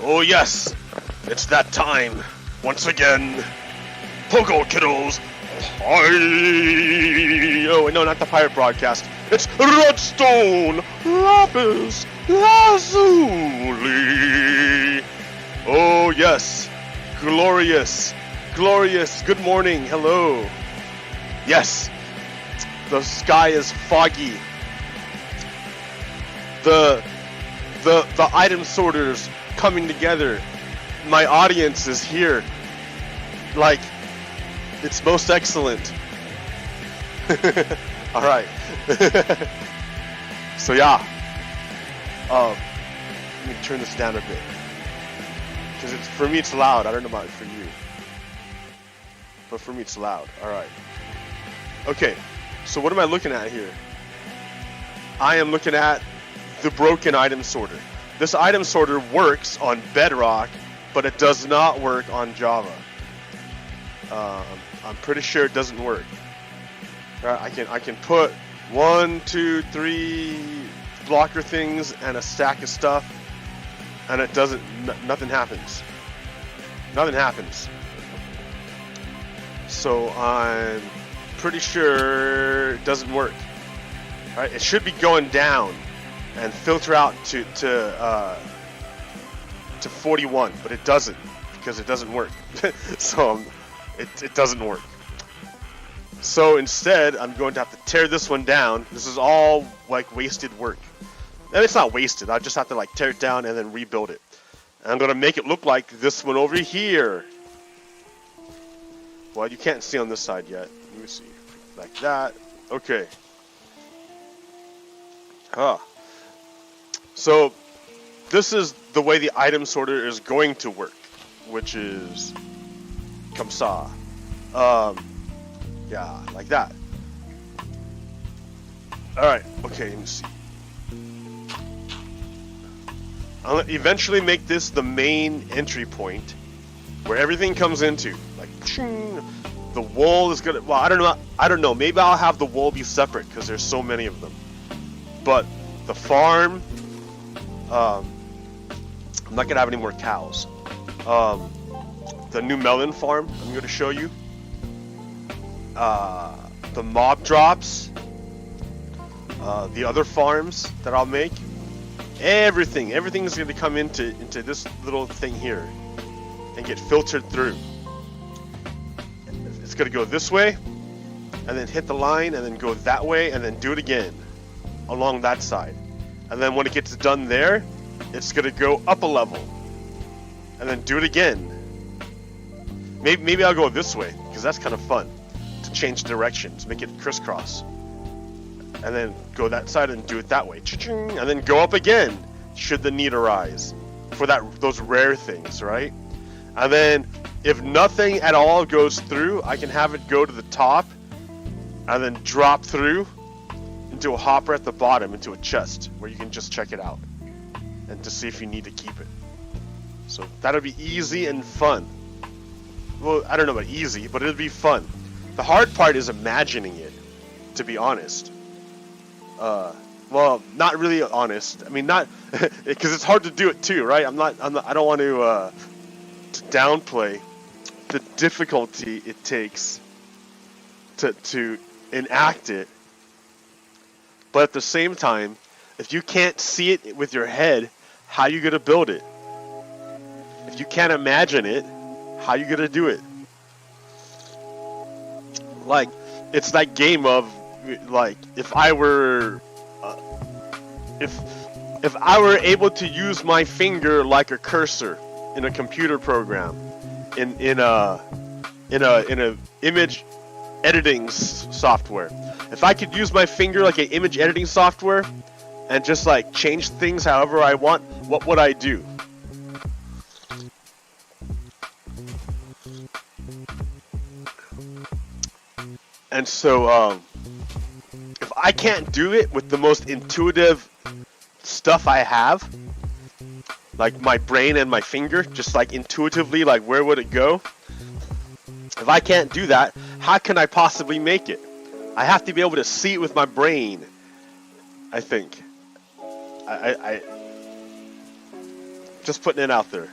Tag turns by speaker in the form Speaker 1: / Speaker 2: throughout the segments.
Speaker 1: Oh yes, it's that time. Once again, Pogo Kiddos. Oh, no, not the pirate broadcast. It's Redstone Lapis Lazuli. Oh yes, glorious, glorious. Good morning, hello. Yes, the sky is foggy. The item sorters coming together. My audience is here. Like, it's most excellent. All right. So yeah. Let me turn this down a bit, because for me it's loud. I don't know about it for you, but for me it's loud. All right. Okay. So what am I looking at here? I am looking at the broken item sorter. This item sorter works on Bedrock, but it does not work on Java. I'm pretty sure it doesn't work. All right, I can put 1, 2, 3 blocker things and a stack of stuff, and it doesn't. Nothing happens. Nothing happens. So I'm pretty sure it doesn't work. All right, it should be going down and filter out to 41, but it doesn't, because it doesn't work. So it doesn't work. So instead, I'm going to have to tear this one down. This is all like wasted work. And it's not wasted. I just have to like tear it down and then rebuild it. And I'm going to make it look like this one over here. Well, you can't see on this side yet. Let me see. Like that. Okay. So this is the way the item sorter is going to work, which is comme ça. Yeah, like that. Alright, okay, let me see. I'll eventually make this the main entry point where everything comes into. Like, the wool is gonna, well, I don't know, maybe I'll have the wool be separate because there's so many of them. But the farm, I'm not gonna have any more cows. The new melon farm I'm gonna show you. The mob drops, the other farms that I'll make, everything is going to come into this little thing here and get filtered through. It's going to go this way and then hit the line and then go that way and then do it again along that side. And then when it gets done there, it's going to go up a level and then do it again. Maybe I'll go this way because that's kind of fun. Change directions, make it crisscross, and then go that side and do it that way, and then go up again should the need arise for those rare things, right? And then if nothing at all goes through, I can have it go to the top and then drop through into a hopper at the bottom into a chest where you can just check it out and to see if you need to keep it. So that'll be easy and fun. Well, I don't know about easy, but it'll be fun. The hard part is imagining it, to be honest. Well, not really honest. I mean, not because it's hard to do it too, right? I don't want to downplay the difficulty it takes to enact it. But at the same time, if you can't see it with your head, how are you gonna build it? If you can't imagine it, how are you gonna do it? Like, it's that game of, like, if I were able to use my finger like a cursor in a computer program, in a image editing software. If I could use my finger like an image editing software and just like change things however I want, what would I do? And so, if I can't do it with the most intuitive stuff I have, like my brain and my finger, just like intuitively, like where would it go? If I can't do that, how can I possibly make it? I have to be able to see it with my brain, I think. Just putting it out there.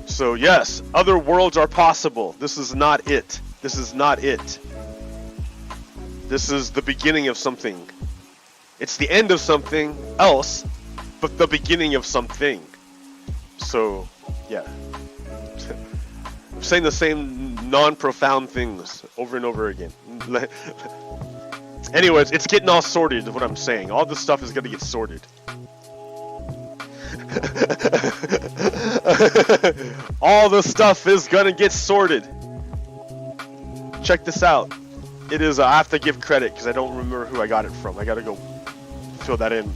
Speaker 1: So yes, other worlds are possible. This is not it. This is not it. This is the beginning of something. It's the end of something else, but the beginning of something. So, yeah. I'm saying the same non-profound things over and over again. Anyways, it's getting all sorted is what I'm saying. All this stuff is going to get sorted. All the stuff is going to get sorted. Check this out. It is, I have to give credit because I don't remember who I got it from. I got to go fill that in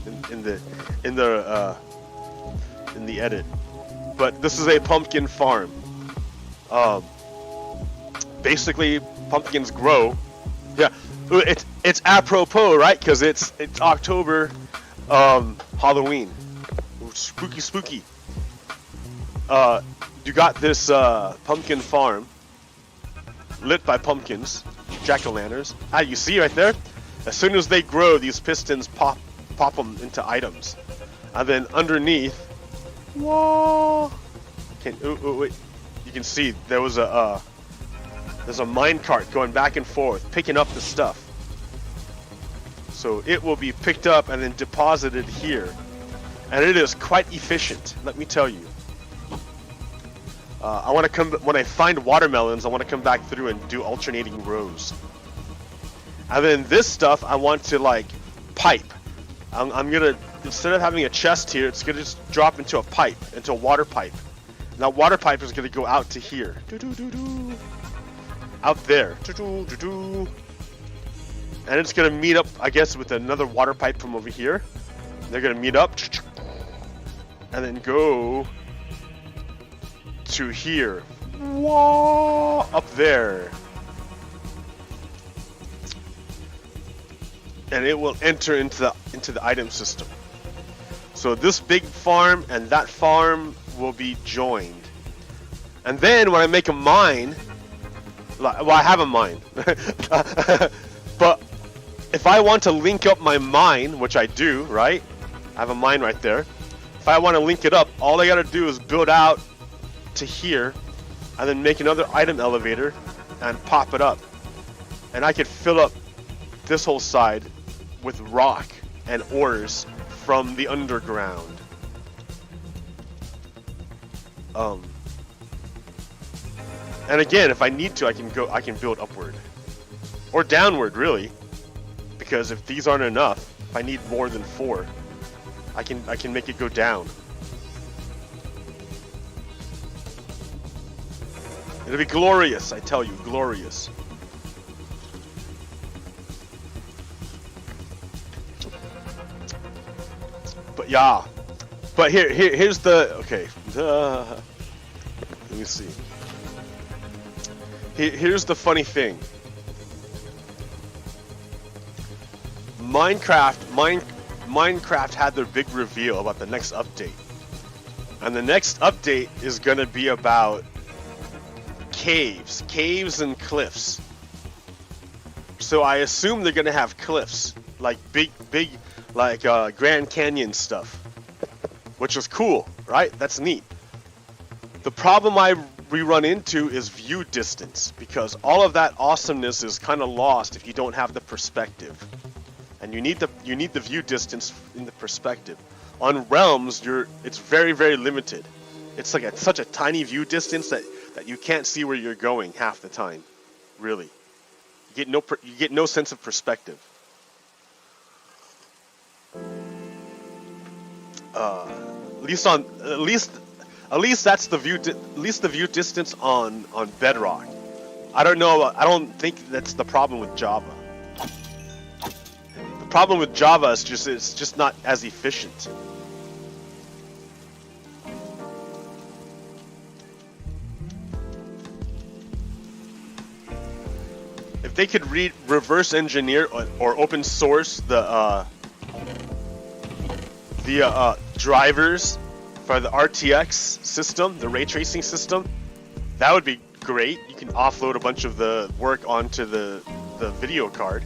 Speaker 1: the edit. But this is a pumpkin farm. Basically, pumpkins grow. Yeah, it's apropos, right? Because it's October, Halloween, spooky. You got this pumpkin farm lit by pumpkins, jack-o'-lanterns. Ah, you see right there? As soon as they grow, these pistons pop them into items, and then underneath, whoa! Wait. You can see there was there's a minecart going back and forth, picking up the stuff. So it will be picked up and then deposited here, and it is quite efficient. Let me tell you. I want to come when I find watermelons. I want to come back through and do alternating rows. And then this stuff I want to like pipe. I'm gonna, instead of having a chest here, it's gonna just drop into a pipe, into a water pipe. And that water pipe is gonna go out to here. Out there. And it's gonna meet up, I guess, with another water pipe from over here. They're gonna meet up and then go to here. Whoa, up there. And it will enter into the item system. So this big farm and that farm will be joined. And then when I make a mine, well, I have a mine. But if I want to link up my mine, which I do, right? I have a mine right there. If I want to link it up, all I gotta do is build out to here and then make another item elevator and pop it up. And I could fill up this whole side with rock and ores from the underground. And again, if I need to, I can build upward or downward, really, because if these aren't enough, if I need more than 4, I can make it go down. It'll be glorious, I tell you, glorious. But yeah, but here's the, okay, let me see. Here's the funny thing. Minecraft had their big reveal about the next update. And the next update is gonna be about caves and cliffs. So I assume they're gonna have cliffs, like big, like Grand Canyon stuff, which is cool, right? That's neat. The problem we run into is view distance, because all of that awesomeness is kind of lost if you don't have the perspective, and you need the view distance in the perspective. On Realms, it's very, very limited. It's like such a tiny view distance that you can't see where you're going half the time. Really, you get no sense of perspective. At least that's the view. At least the view distance on Bedrock. I don't know. I don't think that's the problem with Java. The problem with Java is it's just not as efficient. If they could reverse engineer or open source the drivers for the RTX system, the ray tracing system, that would be great. You can offload a bunch of the work onto the video card.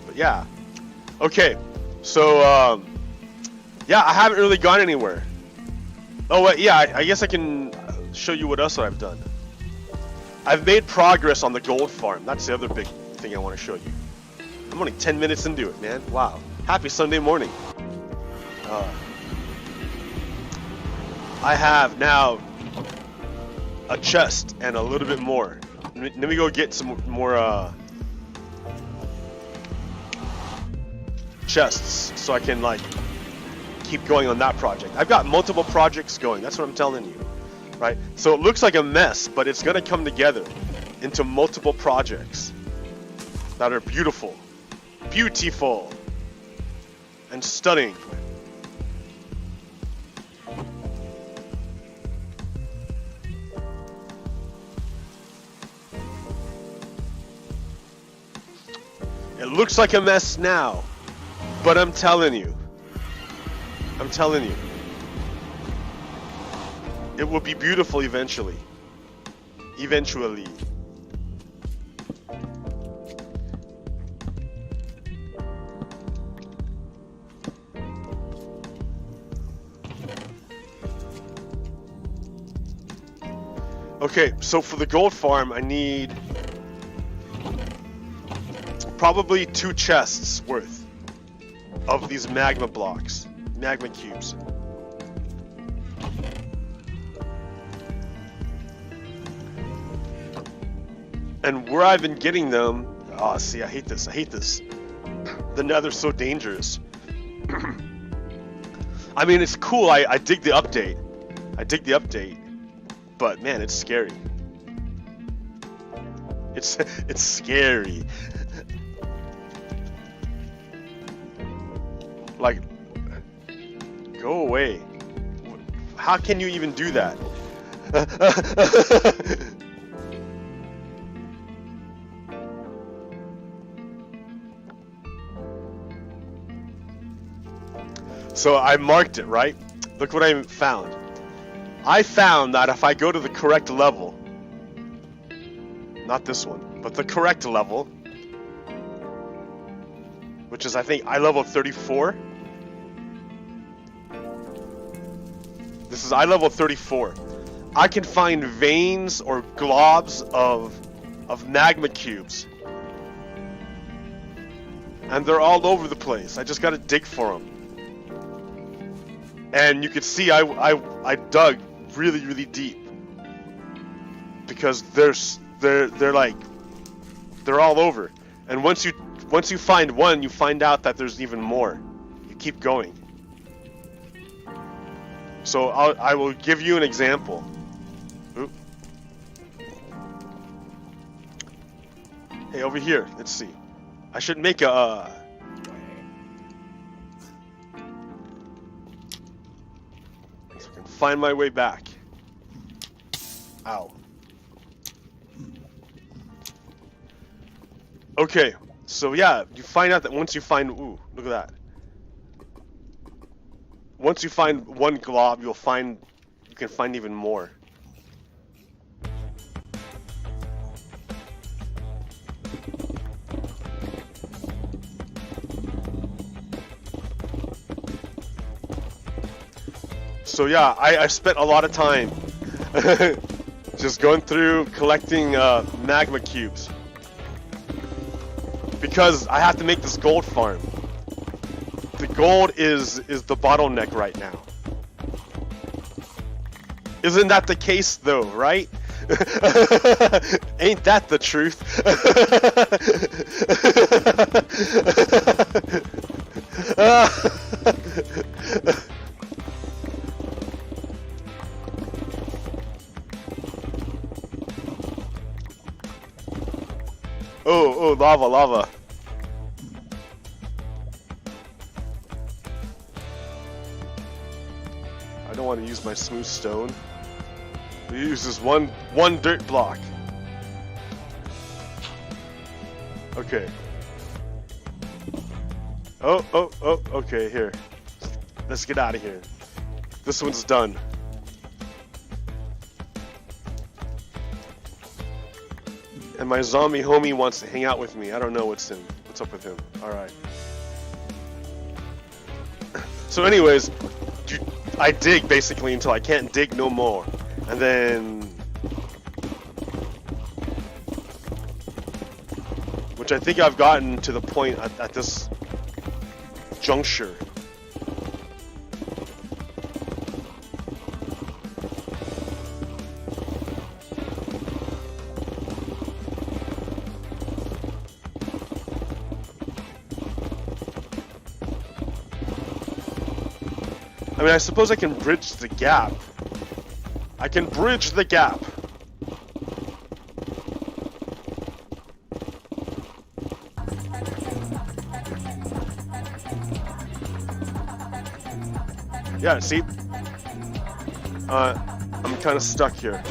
Speaker 1: But yeah, okay. So, yeah, I haven't really gone anywhere. Oh, wait, yeah, I guess I can show you what else I've done. I've made progress on the gold farm. That's the other big thing I want to show you. I'm only 10 minutes into it, man. Wow. Happy Sunday morning. I have now a chest and a little bit more. Let me go get some more chests so I can like keep going on that project. I've got multiple projects going. That's what I'm telling you, right? So it looks like a mess, but it's gonna come together into multiple projects that are beautiful, beautiful, and stunning. It looks like a mess now, but I'm telling you, it will be beautiful eventually. Eventually. Okay, so for the gold farm, I need probably 2 chests worth of these magma blocks, magma cubes. And where I've been getting them, oh, see, I hate this. The nether's so dangerous. I mean, it's cool, I dig the update. But man, it's scary. It's scary. Like, go away. How can you even do that? So I marked it, right? Look what I found. I found that if I go to the correct level, not this one, but the correct level, which is, I think, eye level 34. This is eye level 34. I can find veins or globs of magma cubes. And they're all over the place. I just gotta dig for them. And you can see I dug really, really deep. Because they're like, they're all over. And once you find one, you find out that there's even more. You keep going. So I will give you an example. Oop. Hey, over here, let's see. I should make a so I can find my way back. Ow. Okay, so yeah, you find out that once you find, ooh, look at that. Once you find one glob, you can find even more. So yeah, I spent a lot of time just going through collecting magma cubes. Because I have to make this gold farm. The gold is the bottleneck right now. Isn't that the case though, right? Ain't that the truth? Oh, lava. I don't want to use my smooth stone. We use this one dirt block. Okay. Oh, okay, here. Let's get out of here. This one's done. And my zombie homie wants to hang out with me. I don't know what's up with him. Alright. So anyways, I dig basically until I can't dig no more. And then... which I think I've gotten to the point at this juncture. I mean, I suppose I can bridge the gap. I can bridge the gap. Yeah, see? I'm kind of stuck here.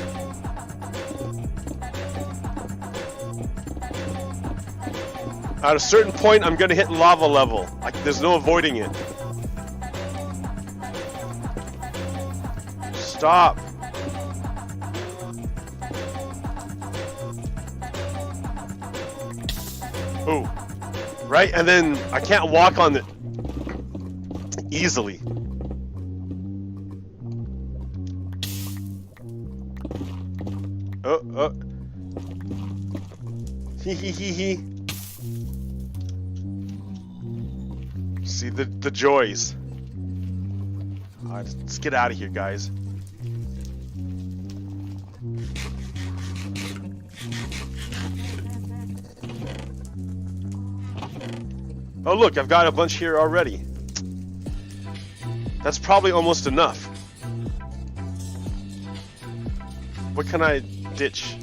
Speaker 1: At a certain point, I'm gonna hit lava level. There's no avoiding it. Stop. Ooh. Right? And then I can't walk on it easily. Hee. See the joys. Alright, let's get out of here, guys. Oh look, I've got a bunch here already. That's probably almost enough. What can I ditch?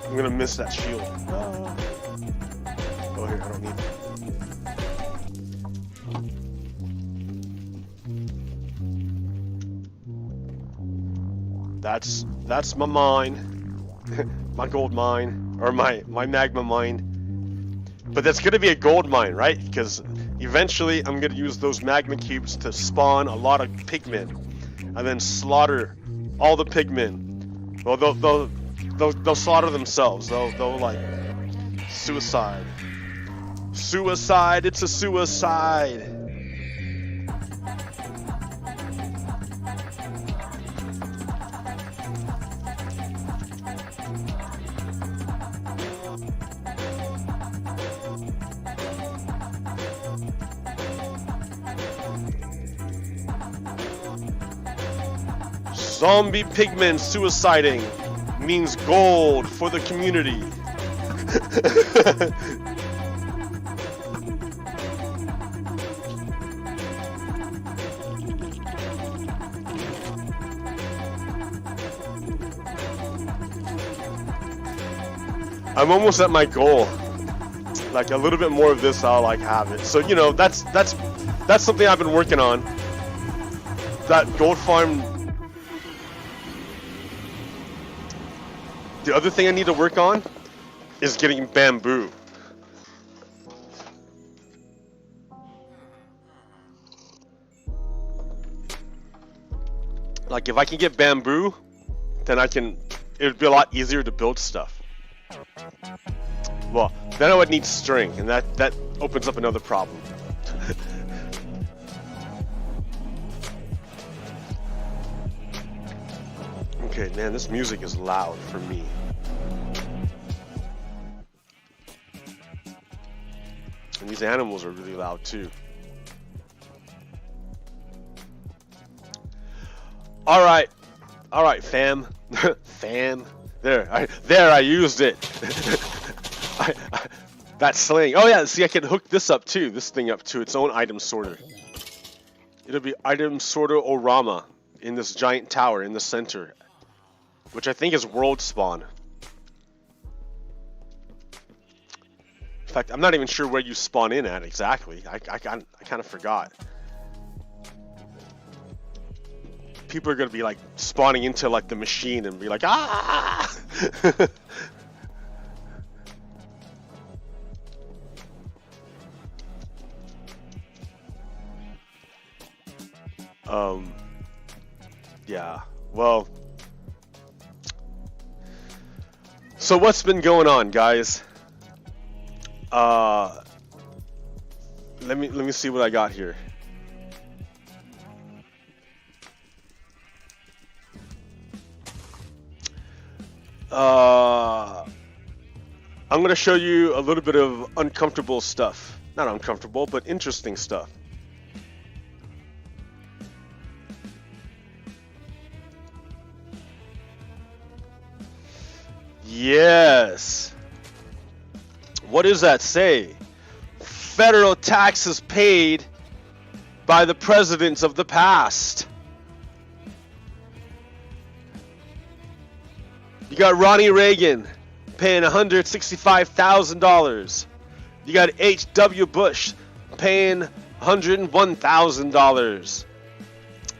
Speaker 1: I'm gonna miss that shield. Oh, here, I don't need that. That's my mine. My gold mine. Or my magma mine. But that's gonna be a gold mine, right? Because eventually I'm gonna use those magma cubes to spawn a lot of pigmen. And then slaughter all the pigmen. Well, they'll slaughter themselves. They'll like suicide. Suicide. It's a suicide. Zombie pigmen suiciding means gold for the community. I'm almost at my goal. Like a little bit more of this, I'll like have it. So you know, that's something I've been working on. That gold farm. The other thing I need to work on is getting bamboo. Like if I can get bamboo, then it would be a lot easier to build stuff. Well, then I would need string, and that opens up another problem. Okay, man, this music is loud for me. And these animals are really loud too. All right, fam, fam. There, I used it. That sling. Oh yeah, see, I can hook this thing up to its own item sorter. It'll be item sorter orama in this giant tower in the center, which I think is world spawn. In fact, I'm not even sure where you spawn in at exactly. I kind of forgot. People are gonna be like spawning into like the machine and be like, ah! Yeah, well, so what's been going on, guys? Let me see what I got here. I'm gonna show you a little bit of uncomfortable stuff. Not uncomfortable, but interesting stuff. Yes. What does that say? Federal taxes paid by the presidents of the past. You got Ronnie Reagan paying $165,000. You got H.W. Bush paying $101,000.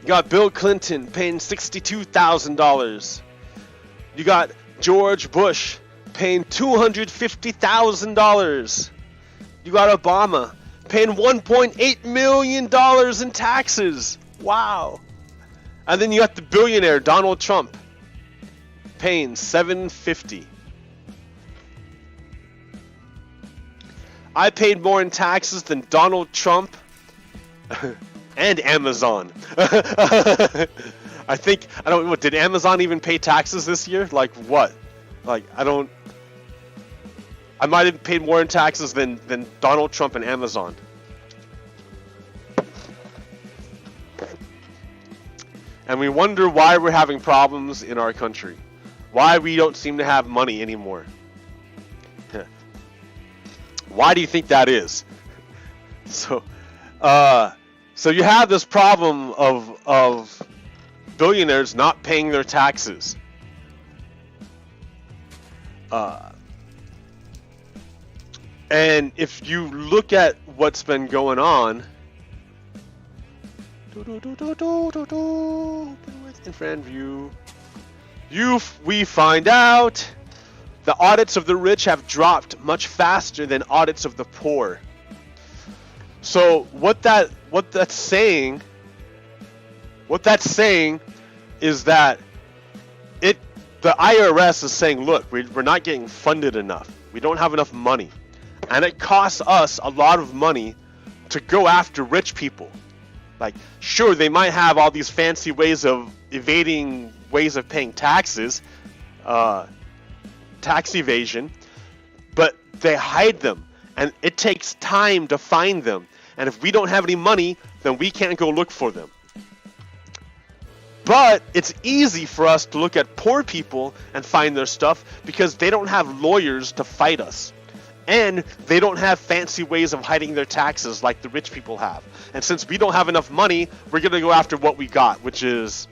Speaker 1: You got Bill Clinton paying $62,000. You got George Bush paying $250,000. You got Obama paying $1.8 million in taxes. Wow. And then you got the billionaire Donald Trump paying $750. I paid more in taxes than Donald Trump and Amazon. I don't, what, did Amazon even pay taxes this year? Like what? Like, I might have paid more in taxes than Donald Trump and Amazon. And we wonder why we're having problems in our country. Why we don't seem to have money anymore. Why do you think that is? So you have this problem of billionaires not paying their taxes. And if you look at what's been going on, in front view, we find out the audits of the rich have dropped much faster than audits of the poor. So what that's saying is that the IRS is saying, look, we're not getting funded enough. We don't have enough money. And it costs us a lot of money to go after rich people. Like, sure, they might have all these fancy ways of evading ways of paying taxes, tax evasion, but they hide them. And it takes time to find them. And if we don't have any money, then we can't go look for them. But it's easy for us to look at poor people and find their stuff because they don't have lawyers to fight us. And they don't have fancy ways of hiding their taxes like the rich people have. And since we don't have enough money, we're going to go after what we got, which is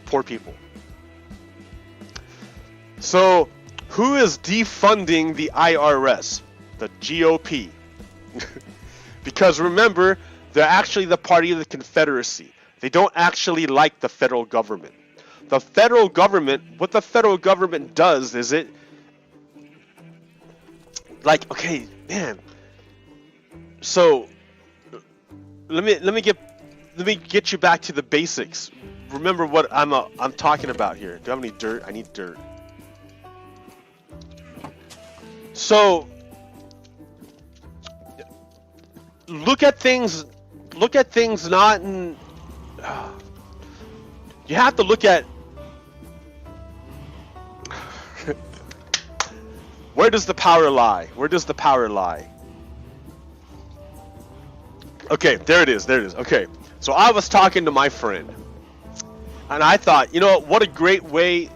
Speaker 1: poor people. So, who is defunding the IRS? The GOP. Because remember, they're actually the party of the Confederacy. They don't actually like the federal government. The federal government, what the federal government does is it, like, okay, man. So let me get you back to the basics. Remember what I'm talking about here. Do I have any dirt? I need dirt. So look at things not in. You have to look at where does the power lie? Where does the power lie? Okay, there it is. Okay, so I was talking to my friend, and I thought, you know, what a great way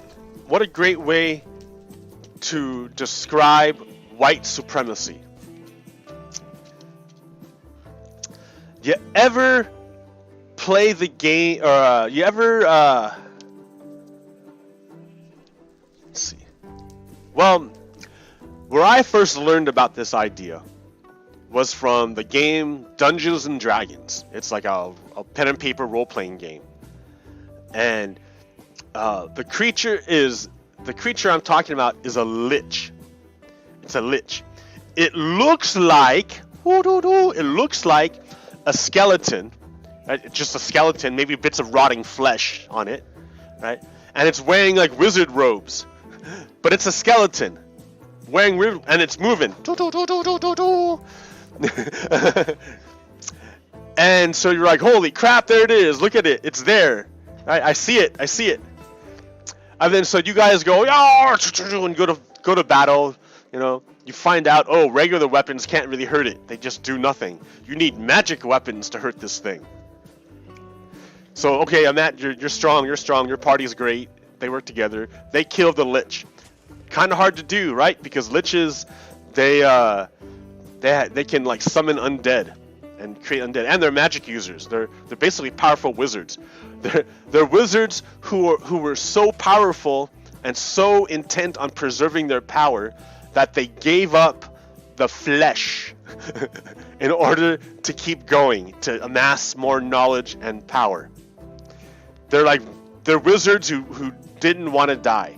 Speaker 1: to describe white supremacy. You ever play the game, or you ever let's see. Well, where I first learned about this idea was from the game Dungeons and Dragons. It's like a pen and paper role-playing game, and the creature I'm talking about is a lich. It's a lich. It looks like a skeleton right? It's just a skeleton, maybe bits of rotting flesh on it, right? And it's wearing like wizard robes, but it's a skeleton wearing weird, and it's moving. And so you're like, holy crap, there it is. Look at it. It's there. I see it. I see it. And then so you guys go, and go to battle. You know, you find out, oh, regular weapons can't really hurt it. They just do nothing. You need magic weapons to hurt this thing. So, okay, you're strong, your party's great. They work together. They kill the lich. Kind of hard to do, right? Because liches, they can like summon undead and create undead, and they're magic users. They're basically powerful wizards. They're wizards who were so powerful and so intent on preserving their power that they gave up the flesh in order to keep going, to amass more knowledge and power. They're wizards who didn't want to die.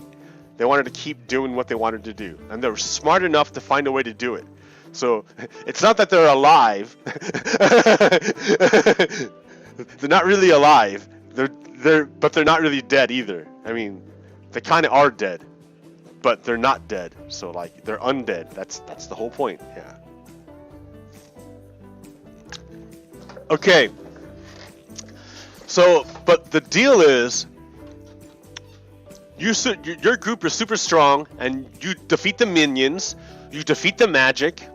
Speaker 1: They wanted to keep doing what they wanted to do, and they were smart enough to find a way to do it. So it's not that they're alive. They're not really alive. But they're not really dead either. I mean, they kind of are dead, but they're not dead. So like they're undead. That's the whole point. Yeah. Okay. So, but the deal is, your group is super strong, and you defeat the minions. You defeat the magic.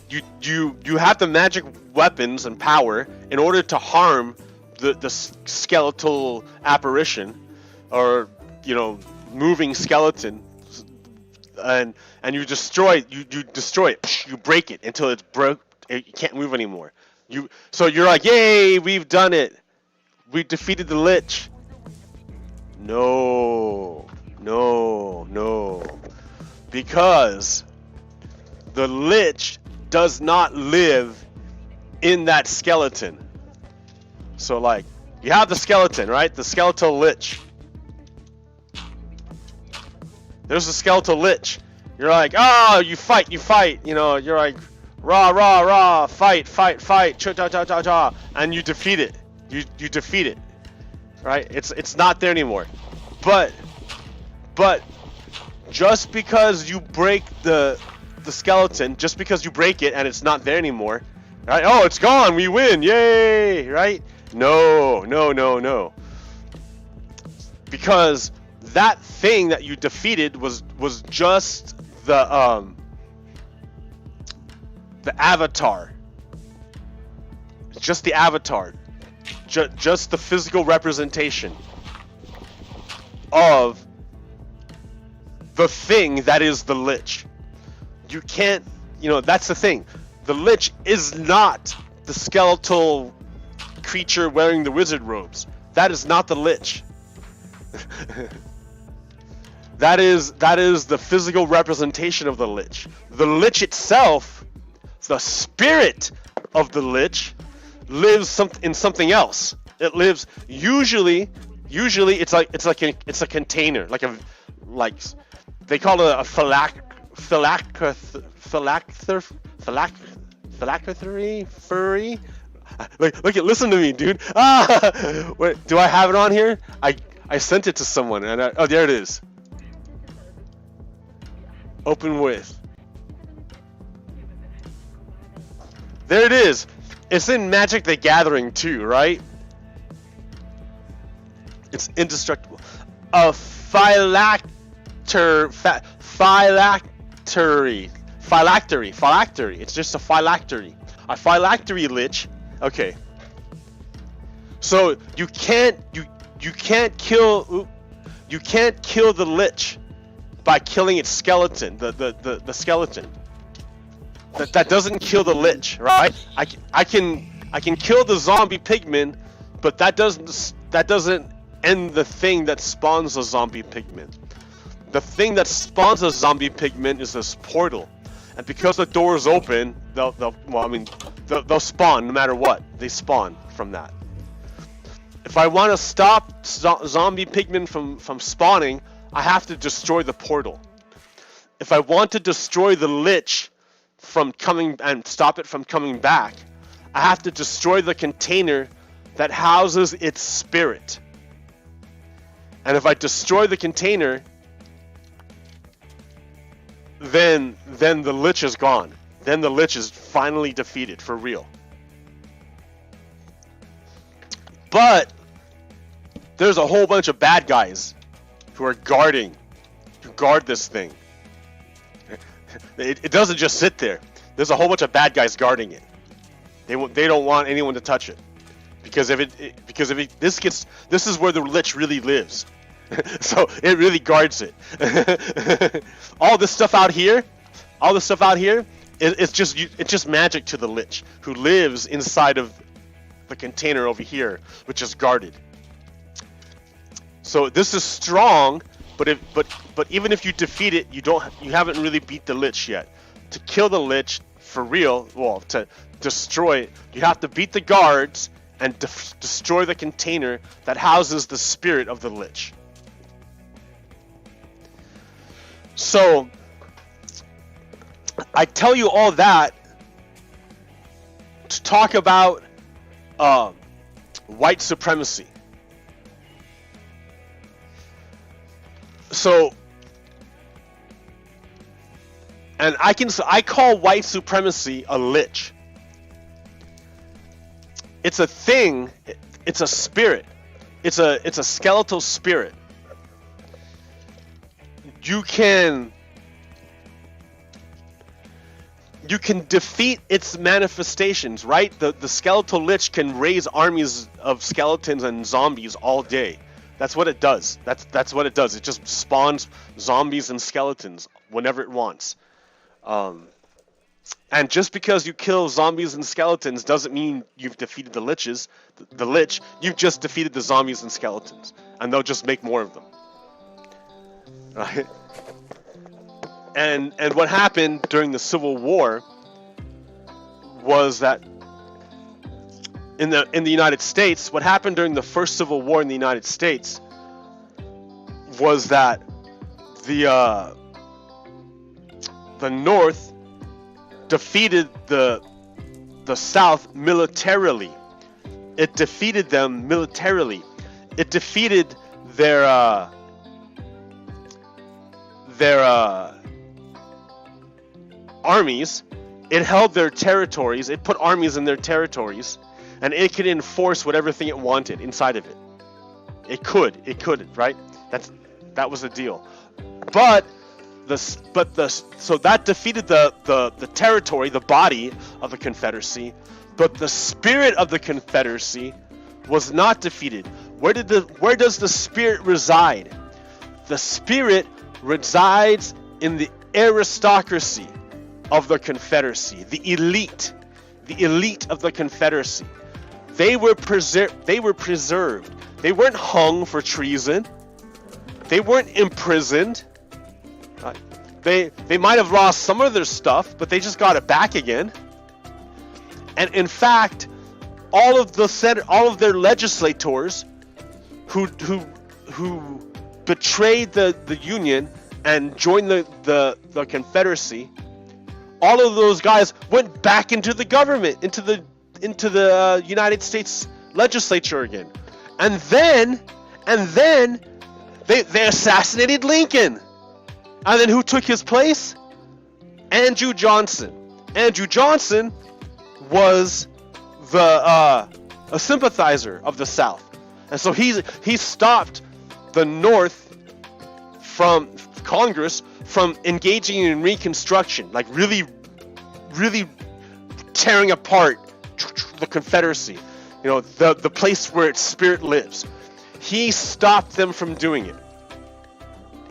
Speaker 1: You have the magic weapons and power in order to harm the skeletal apparition, or moving skeleton, and you destroy it. You break it until it's broke. It can't move anymore. So you're like, yay, we've done it. We defeated the lich. No, because the lich does not live in that skeleton. So like, you have the skeleton, right? The skeletal lich. There's the skeletal lich. You're like, oh, you fight. You're like, rah, fight, cha, and you defeat it. You defeat it, right? It's not there anymore. But just because you break the skeleton, just because you break it and it's not there anymore, right? Oh, it's gone. We win. Yay, right? No. Because that thing that you defeated was just the avatar. It's just the avatar. Just the physical representation of the thing that is the lich. You can't, that's the thing. The lich is not the skeletal creature wearing the wizard robes. That is not the lich. That is the physical representation of the lich. The lich itself, the spirit of the lich, lives in something else. It lives usually it's a container, like they call it a phylactery. Listen to me, dude. Wait, do I have it on here? I sent it to someone, and oh, there it is. Open with. There it is. It's in Magic the Gathering too, right? It's indestructible. A phylactery. It's just a phylactery. A phylactery lich. Okay. So you can't kill the lich by killing its skeleton. The skeleton. That doesn't kill the lich, right? I can kill the zombie pigman, but that doesn't end the thing that spawns a zombie pigman. The thing that spawns a zombie pigman is this portal, and because the door is open, they'll spawn no matter what. They spawn from that. If I want to stop zombie pigmen from spawning, I have to destroy the portal. If I want to destroy the lich from coming and stop it from coming back, I have to destroy the container that houses its spirit. And if I destroy the container, then the Lich is gone. Then the Lich is finally defeated for real. But there's a whole bunch of bad guys who are guard this thing. It doesn't just sit there. There's a whole bunch of bad guys guarding it. They don't want anyone to touch it, because this is where the Lich really lives. So it really guards it. All this stuff out here, it's just magic to the Lich, who lives inside of the container over here, which is guarded. So this is strong, but even if you defeat it, you haven't really beat the Lich yet. To kill the Lich for real, well, to destroy it, you have to beat the guards and destroy the container that houses the spirit of the Lich. So I tell you all that to talk about white supremacy. So, and I call white supremacy a Lich. It's a thing. It's a spirit. It's a skeletal spirit. You can defeat its manifestations, right? The skeletal Lich can raise armies of skeletons and zombies all day. That's what it does. That's what it does. It just spawns zombies and skeletons whenever it wants. And just because you kill zombies and skeletons doesn't mean you've defeated the Liches. The Lich, you've just defeated the zombies and skeletons, and they'll just make more of them. Right? And what happened during the Civil War was that in the United States, what happened during the first Civil War in the United States was that the North defeated the South militarily. It defeated them militarily. It defeated their armies. It held their territories. It put armies in their territories, and it could enforce whatever thing it wanted inside of it. It could, right? That was the deal. So that defeated the territory, the body of the Confederacy, but the spirit of the Confederacy was not defeated. Where does the spirit reside? The spirit resides in the aristocracy of the Confederacy, the elite of the Confederacy. They were preserved. They weren't hung for treason. They weren't imprisoned. They might have lost some of their stuff, but they just got it back again. And in fact, all of their legislators who betrayed the Union and joined the Confederacy, all of those guys went back into the government, into the United States legislature again. And then they assassinated Lincoln. And then who took his place? Andrew Johnson. Andrew Johnson was a sympathizer of the South. And so he stopped the North from Congress from engaging in Reconstruction, like really tearing apart the Confederacy, the place where its spirit lives. He stopped them from doing it.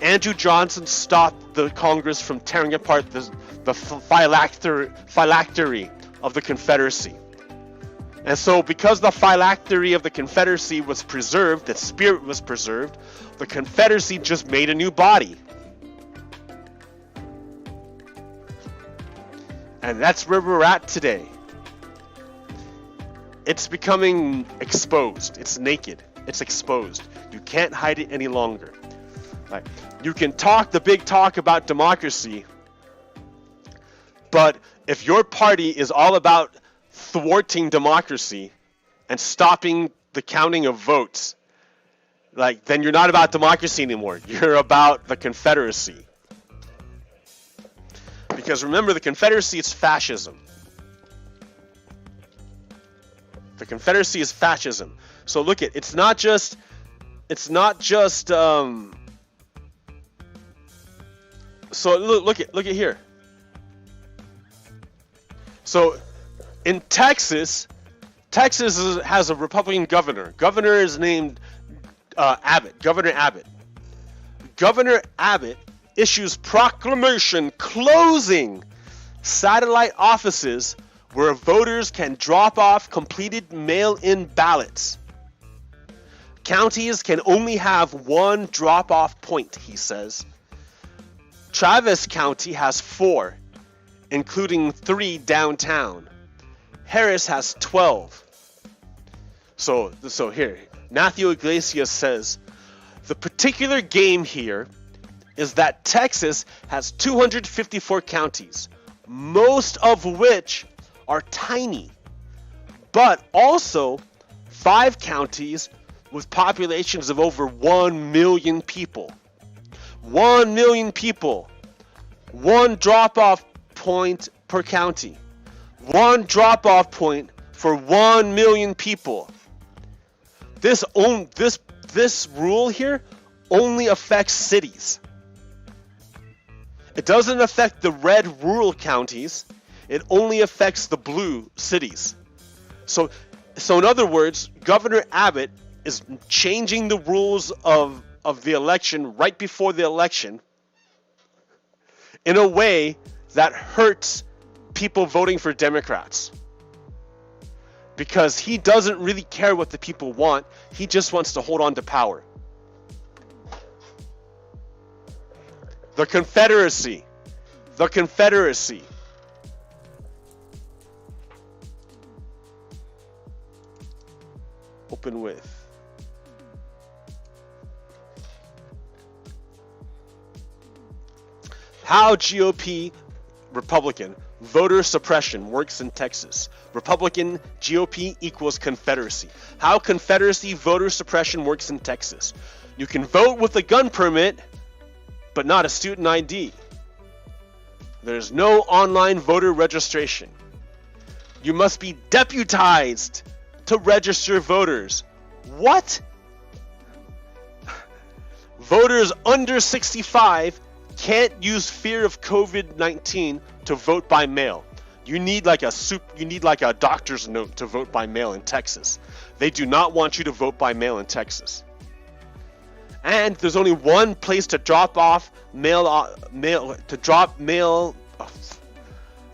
Speaker 1: Andrew Johnson stopped the Congress from tearing apart the phylactery of the Confederacy. And so because the phylactery of the Confederacy was preserved, the spirit was preserved, the Confederacy just made a new body. And that's where we're at today. It's becoming exposed. It's naked. It's exposed. You can't hide it any longer. Right. You can talk the big talk about democracy, but if your party is all about thwarting democracy and stopping the counting of votes, like, then you're not about democracy anymore. You're about the Confederacy. Because remember, the Confederacy is fascism. The Confederacy is fascism. So look at, it's not just so look at here. So in Texas has a Republican governor. Governor is named Abbott. Governor Abbott. Governor Abbott issues proclamation closing satellite offices where voters can drop off completed mail-in ballots. Counties can only have one drop-off point, he says. Travis County has 4, including 3 downtown. Harris has 12. So here, Matthew Iglesias says, the particular game here is that Texas has 254 counties, most of which are tiny, but also 5 counties with populations of over 1 million people. 1 million people. 1 drop-off point per county. 1 drop-off point for 1 million people. This rule here only affects cities. It doesn't affect the red rural counties. It only affects the blue cities. So in other words, Governor Abbott is changing the rules of the election right before the election in a way that hurts people voting for Democrats. Because he doesn't really care what the people want. He just wants to hold on to power. The Confederacy. The Confederacy. Open with. How GOP Republican voter suppression works in Texas. Republican GOP equals Confederacy. How Confederacy voter suppression works in Texas. You can vote with a gun permit, but not a student ID. There's no online voter registration. You must be deputized to register voters. What? Voters under 65 can't use fear of COVID-19 to vote by mail. You need like a doctor's note to vote by mail in Texas. They do not want you to vote by mail in Texas. And there's only one place to drop off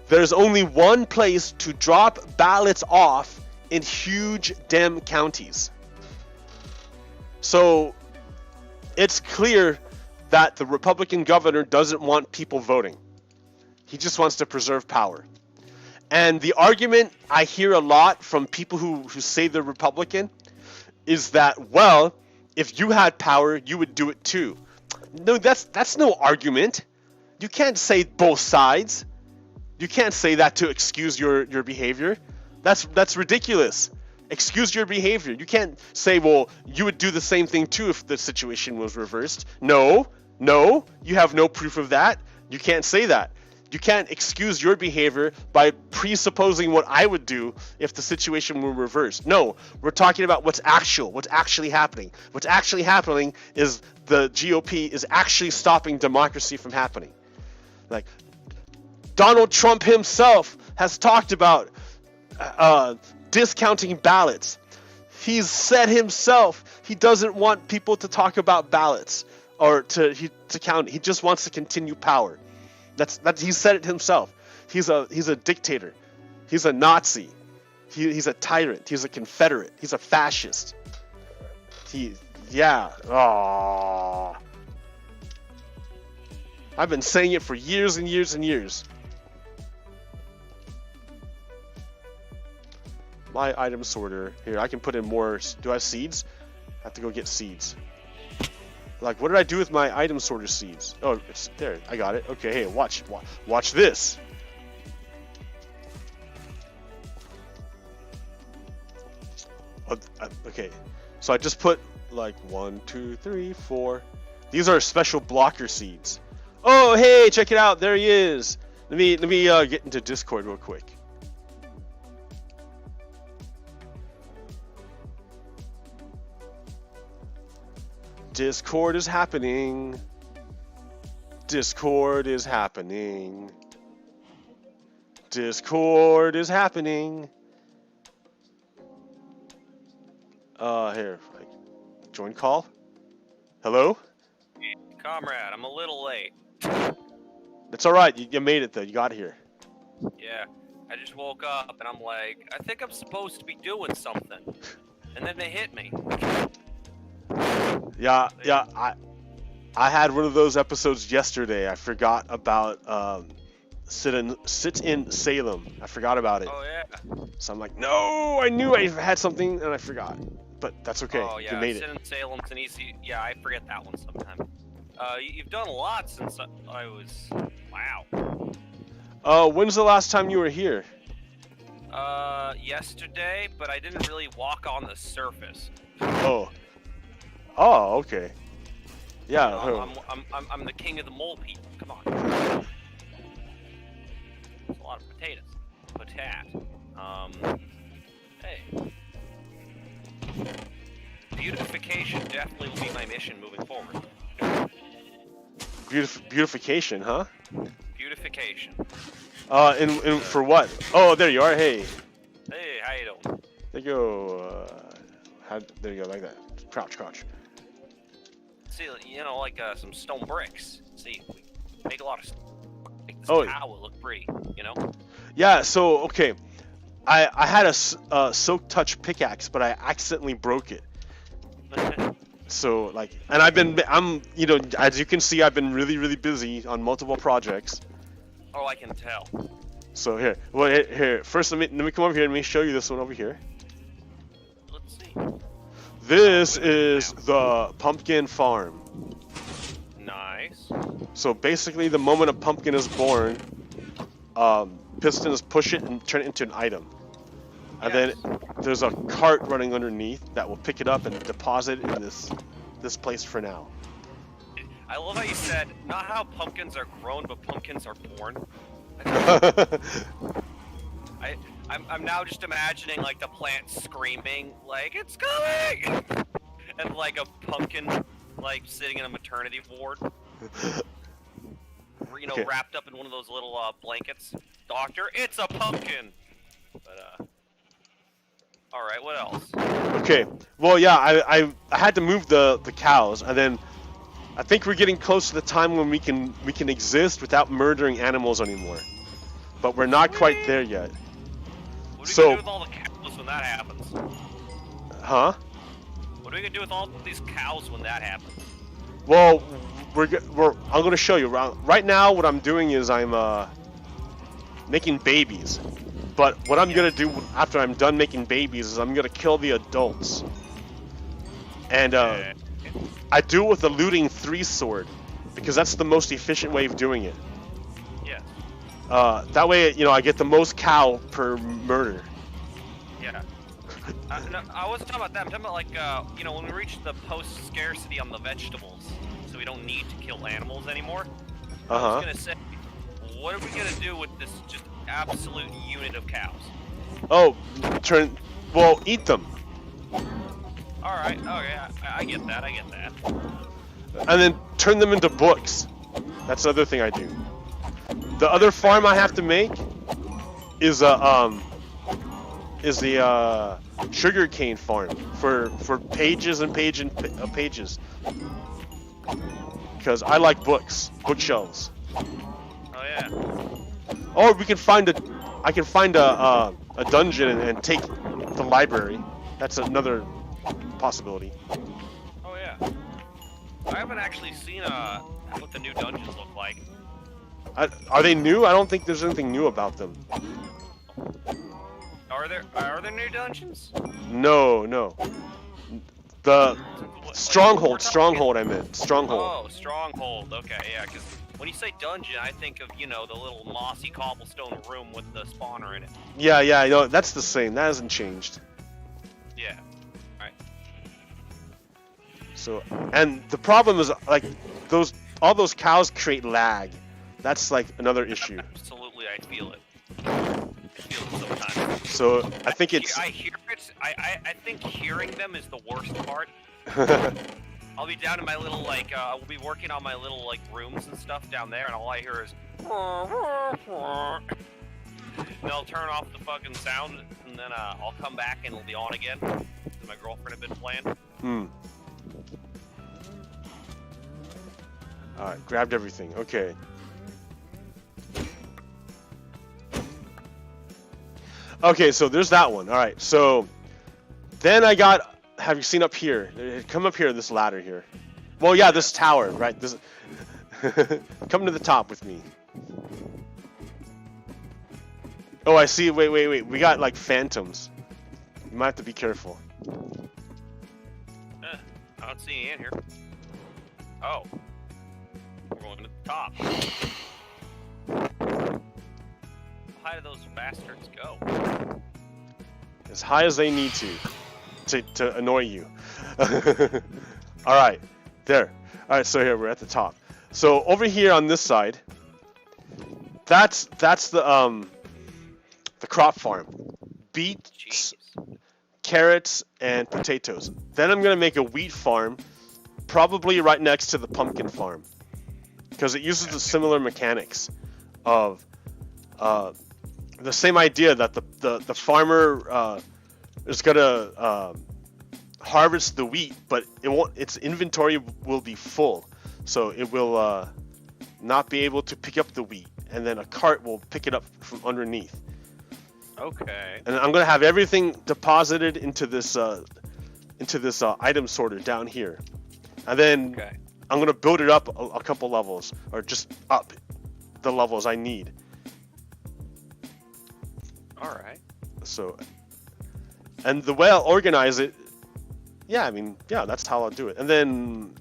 Speaker 1: There's only one place to drop ballots off in huge Dem counties. So it's clear that the Republican governor doesn't want people voting. He just wants to preserve power. And the argument I hear a lot from people who say they're Republican is that, well, if you had power, you would do it too. No, that's no argument. You can't say both sides. You can't say that to excuse your behavior. That's ridiculous. Excuse your behavior. You can't say, well, you would do the same thing too if the situation was reversed. No, you have no proof of that. You can't say that. You can't excuse your behavior by presupposing what I would do if the situation were reversed. No, we're talking about what's actually happening. What's actually happening is the GOP is actually stopping democracy from happening. Like, Donald Trump himself has talked about discounting ballots. He's said himself he doesn't want people to talk about ballots or to count. He just wants to continue power. That's he said it himself. He's a dictator. He's a Nazi. He's a tyrant. He's a Confederate. He's a fascist. Aww. I've been saying it for years and years and years. My item sorter. Here, I can put in more. Do I have seeds? I have to go get seeds. Like, what did I do with my item sorter seeds? Oh, it's there. I got it. Okay, hey, watch this. Okay, so I just put like 1, 2, 3, 4. These are special blocker seeds. Oh, hey, check it out. There he is. Let me get into Discord real quick. Discord is happening. Discord is happening. Discord is happening. Here, join call. Hello?
Speaker 2: Comrade, I'm a little late.
Speaker 1: That's all right. You made it though. You got here.
Speaker 2: Yeah, I just woke up and I'm like, I think I'm supposed to be doing something, and then they hit me.
Speaker 1: Yeah. I had one of those episodes yesterday. I forgot about sit in Salem. I forgot about it.
Speaker 2: Oh yeah.
Speaker 1: So I'm like, no, I knew I had something and I forgot. But that's okay.
Speaker 2: Oh yeah,
Speaker 1: you made
Speaker 2: Sit
Speaker 1: it.
Speaker 2: in Salem's an easy. Yeah, I forget that one sometimes. You've done a lot since I was. Wow.
Speaker 1: When's the last time you were here?
Speaker 2: Yesterday, but I didn't really walk on the surface.
Speaker 1: Oh, okay. Yeah.
Speaker 2: I'm the king of the mole people. Come on. There's a lot of potatoes. Hey. Beautification definitely will be my mission moving forward.
Speaker 1: Beautification, huh?
Speaker 2: Beautification.
Speaker 1: And for what? Oh, there you are. Hey.
Speaker 2: Hey, how you doing?
Speaker 1: There you go. There you go, like that. Crouch.
Speaker 2: See, you know, like some stone bricks. See, we make a lot of. Make this tower will look pretty, you know.
Speaker 1: Yeah. So okay, I had a soak touch pickaxe, but I accidentally broke it. So like, and I'm you know, as you can see, I've been really busy on multiple projects.
Speaker 2: Oh, I can tell.
Speaker 1: So here, first let me come over here and let me show you this one over here.
Speaker 2: Let's see.
Speaker 1: This is the pumpkin farm.
Speaker 2: Nice.
Speaker 1: So basically, the moment a pumpkin is born, pistons push it and turn it into an item. And then there's a cart running underneath that will pick it up and deposit in this place for now.
Speaker 2: I love how you said, not how pumpkins are grown, but pumpkins are born. I'm now just imagining like the plant screaming, like, it's coming! And like a pumpkin, like, sitting in a maternity ward. You know, wrapped up in one of those little blankets. Doctor, it's a pumpkin! But, alright, what else?
Speaker 1: Okay, well, yeah, I had to move the cows, and then I think we're getting close to the time when we can exist without murdering animals anymore. But we're not quite there yet.
Speaker 2: What are we gonna do with all the cows when that happens?
Speaker 1: Huh?
Speaker 2: What are we gonna do with all these cows when that happens?
Speaker 1: Well, I'm gonna show you. Right now, what I'm doing is I'm making babies. But what I'm gonna do after I'm done making babies is I'm gonna kill the adults. And I do it with a looting 3 sword because that's the most efficient way of doing it.
Speaker 2: Yeah.
Speaker 1: That way, you know, I get the most cow per murder.
Speaker 2: Yeah. No, I wasn't talking about that. I'm talking about like, you know, when we reach the post-scarcity on the vegetables, so we don't need to kill animals anymore. I was gonna say, what are we gonna do with this just absolute unit of cows?
Speaker 1: Oh, eat them.
Speaker 2: Alright, okay, I get that,
Speaker 1: And then turn them into books. That's the other thing I do. The other farm I have to make is the sugarcane farm for pages and pages. Because I like bookshelves.
Speaker 2: Oh yeah.
Speaker 1: Or I can find a dungeon and take the library. That's another possibility.
Speaker 2: Oh yeah. I haven't actually seen what the new dungeons look like.
Speaker 1: Are they new? I don't think there's anything new about them.
Speaker 2: Are there new dungeons?
Speaker 1: No. The Stronghold I meant. Stronghold.
Speaker 2: Oh, Stronghold. Okay, yeah, because when you say dungeon, I think of, you know, the little mossy cobblestone room with the spawner in it.
Speaker 1: Yeah, no, that's the same. That hasn't changed.
Speaker 2: Yeah.
Speaker 1: So, and the problem is like all those cows create lag. That's like another issue.
Speaker 2: Absolutely, I feel it. I feel it sometimes.
Speaker 1: So I think it's.
Speaker 2: I hear it. I think hearing them is the worst part. I'll be down in my little I'll be working on my little rooms and stuff down there, and all I hear is. And I'll turn off the fucking sound, and then I'll come back and it'll be on again. My girlfriend had been playing.
Speaker 1: Alright, grabbed everything. Okay. Okay, so there's that one. Alright, so then I got. Have you seen up here? Come up here, this ladder here. Well, yeah, this tower, right? This. Come to the top with me. Oh, I see. Wait. We got like phantoms. You might have to be careful.
Speaker 2: I don't see any in here. Oh. We're going to the top. How high do those bastards go?
Speaker 1: As high as they need to annoy you. Alright. There. Alright, so here we're at the top. So over here on this side, that's the crop farm. Beets, carrots, and potatoes. Then I'm gonna make a wheat farm, probably right next to the pumpkin farm, because it uses the similar mechanics of the same idea that the farmer is gonna harvest the wheat, but it won't. Its inventory will be full, so it will not be able to pick up the wheat, and then a cart will pick it up from underneath.
Speaker 2: Okay.
Speaker 1: And I'm gonna have everything deposited into this item sorter down here, and then I'm gonna build it up a couple levels, or just up the levels I need.
Speaker 2: All right.
Speaker 1: So, and the way I'll organize it, that's how I'll do it. And then,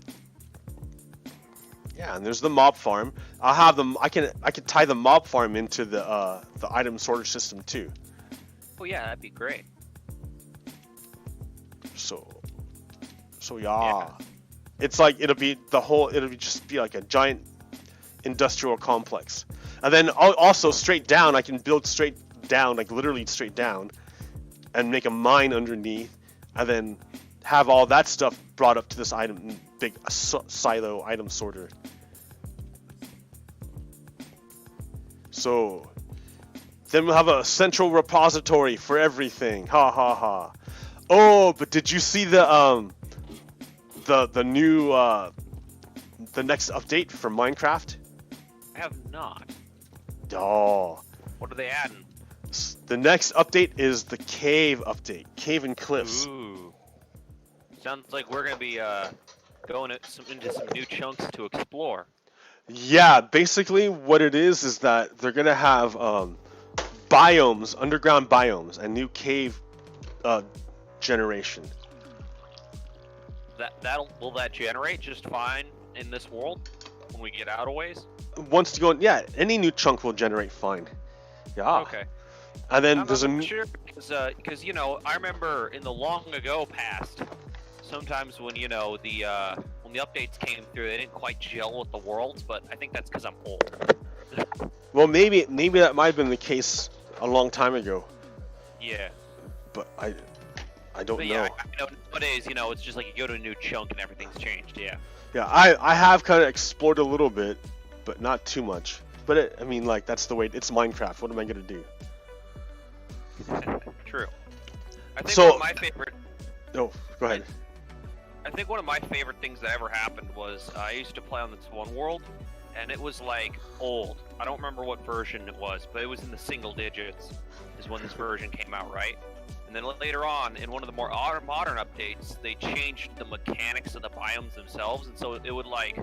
Speaker 1: and there's the mob farm. I'll have them. I can tie the mob farm into the item sorter system too.
Speaker 2: Oh yeah, that'd be great.
Speaker 1: So yeah. It's like it'll be just be like a giant industrial complex. And then also straight down, I can build straight down, like literally straight down, and make a mine underneath, and then have all that stuff brought up to this big silo item sorter. So then we'll have a central repository for everything. Ha ha ha. Oh, but did you see the new the next update for Minecraft?
Speaker 2: I have not.
Speaker 1: Oh.
Speaker 2: What are they adding?
Speaker 1: The next update is the cave update. Cave and cliffs.
Speaker 2: Ooh. Sounds like we're gonna be going into some new chunks to explore.
Speaker 1: Yeah, basically what it is that they're gonna have biomes, underground biomes, and new cave generation.
Speaker 2: Will that generate just fine in this world when we get out of ways?
Speaker 1: Once you go, any new chunk will generate fine. Yeah.
Speaker 2: Okay.
Speaker 1: And then
Speaker 2: I'm
Speaker 1: there's a
Speaker 2: sure because I remember in the long ago past, sometimes when when the updates came through, they didn't quite gel with the worlds, but I think that's because I'm old.
Speaker 1: Well, maybe that might have been the case a long time ago.
Speaker 2: Yeah.
Speaker 1: But I don't know.
Speaker 2: Yeah, I know nowadays, it's just like you go to a new chunk and everything's changed. Yeah.
Speaker 1: Yeah, I have kind of explored a little bit, but not too much. But that's the way it's Minecraft. What am I gonna do?
Speaker 2: True. I think
Speaker 1: So-
Speaker 2: one of my favorite.
Speaker 1: Oh, go ahead.
Speaker 2: I think one of my favorite things that ever happened was I used to play on this one world, and it was like old. I don't remember what version it was, but it was in the single digits is when this version came out, right? And then later on, in one of the more modern updates, they changed the mechanics of the biomes themselves, and so it would like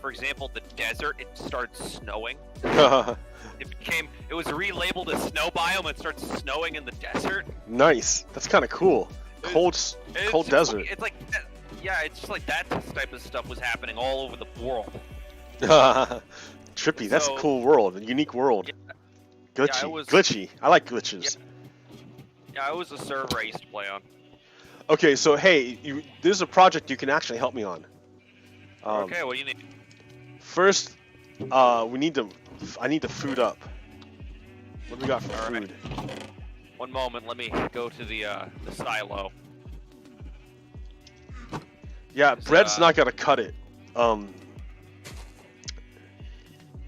Speaker 2: for example, the desert, it started snowing. It was relabeled as snow biome. It starts snowing in the desert.
Speaker 1: Nice. That's kind of cool. Cold desert.
Speaker 2: It's like, it's just like that type of stuff was happening all over the world.
Speaker 1: Trippy. That's a cool world. A unique world.
Speaker 2: Yeah,
Speaker 1: glitchy. Glitchy. I like glitches.
Speaker 2: Yeah, it was a server I used to play on.
Speaker 1: Okay, so hey, there's a project you can actually help me on.
Speaker 2: Okay, what do you need?
Speaker 1: First, I need to food up. What do we got for food?
Speaker 2: Right. One moment, let me go to the silo.
Speaker 1: Yeah, bread's not gonna cut it.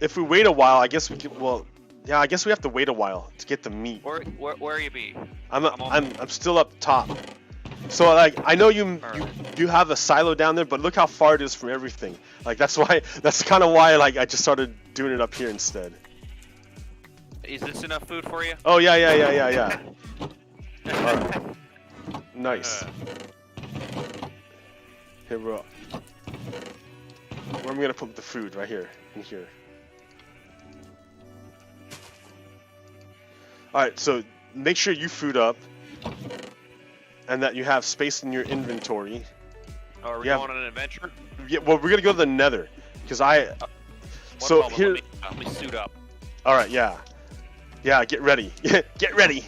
Speaker 1: If we wait a while, I guess we can. Well, yeah, I guess we have to wait a while to get the meat.
Speaker 2: Where you be?
Speaker 1: I'm still up top. So like I know you have a silo down there, but look how far it is from everything. Like that's kind of why like I just started doing it up here instead.
Speaker 2: Is this enough food for you?
Speaker 1: Oh yeah. Alright. Nice. Here bro. Where am I gonna put the food? Right here. In here. Alright, so make sure you food up. And that you have space in your inventory.
Speaker 2: Oh, are we going on an adventure?
Speaker 1: Yeah, well, we're gonna go to the Nether, because
Speaker 2: here. Let me suit up.
Speaker 1: All right, yeah, get ready, get ready.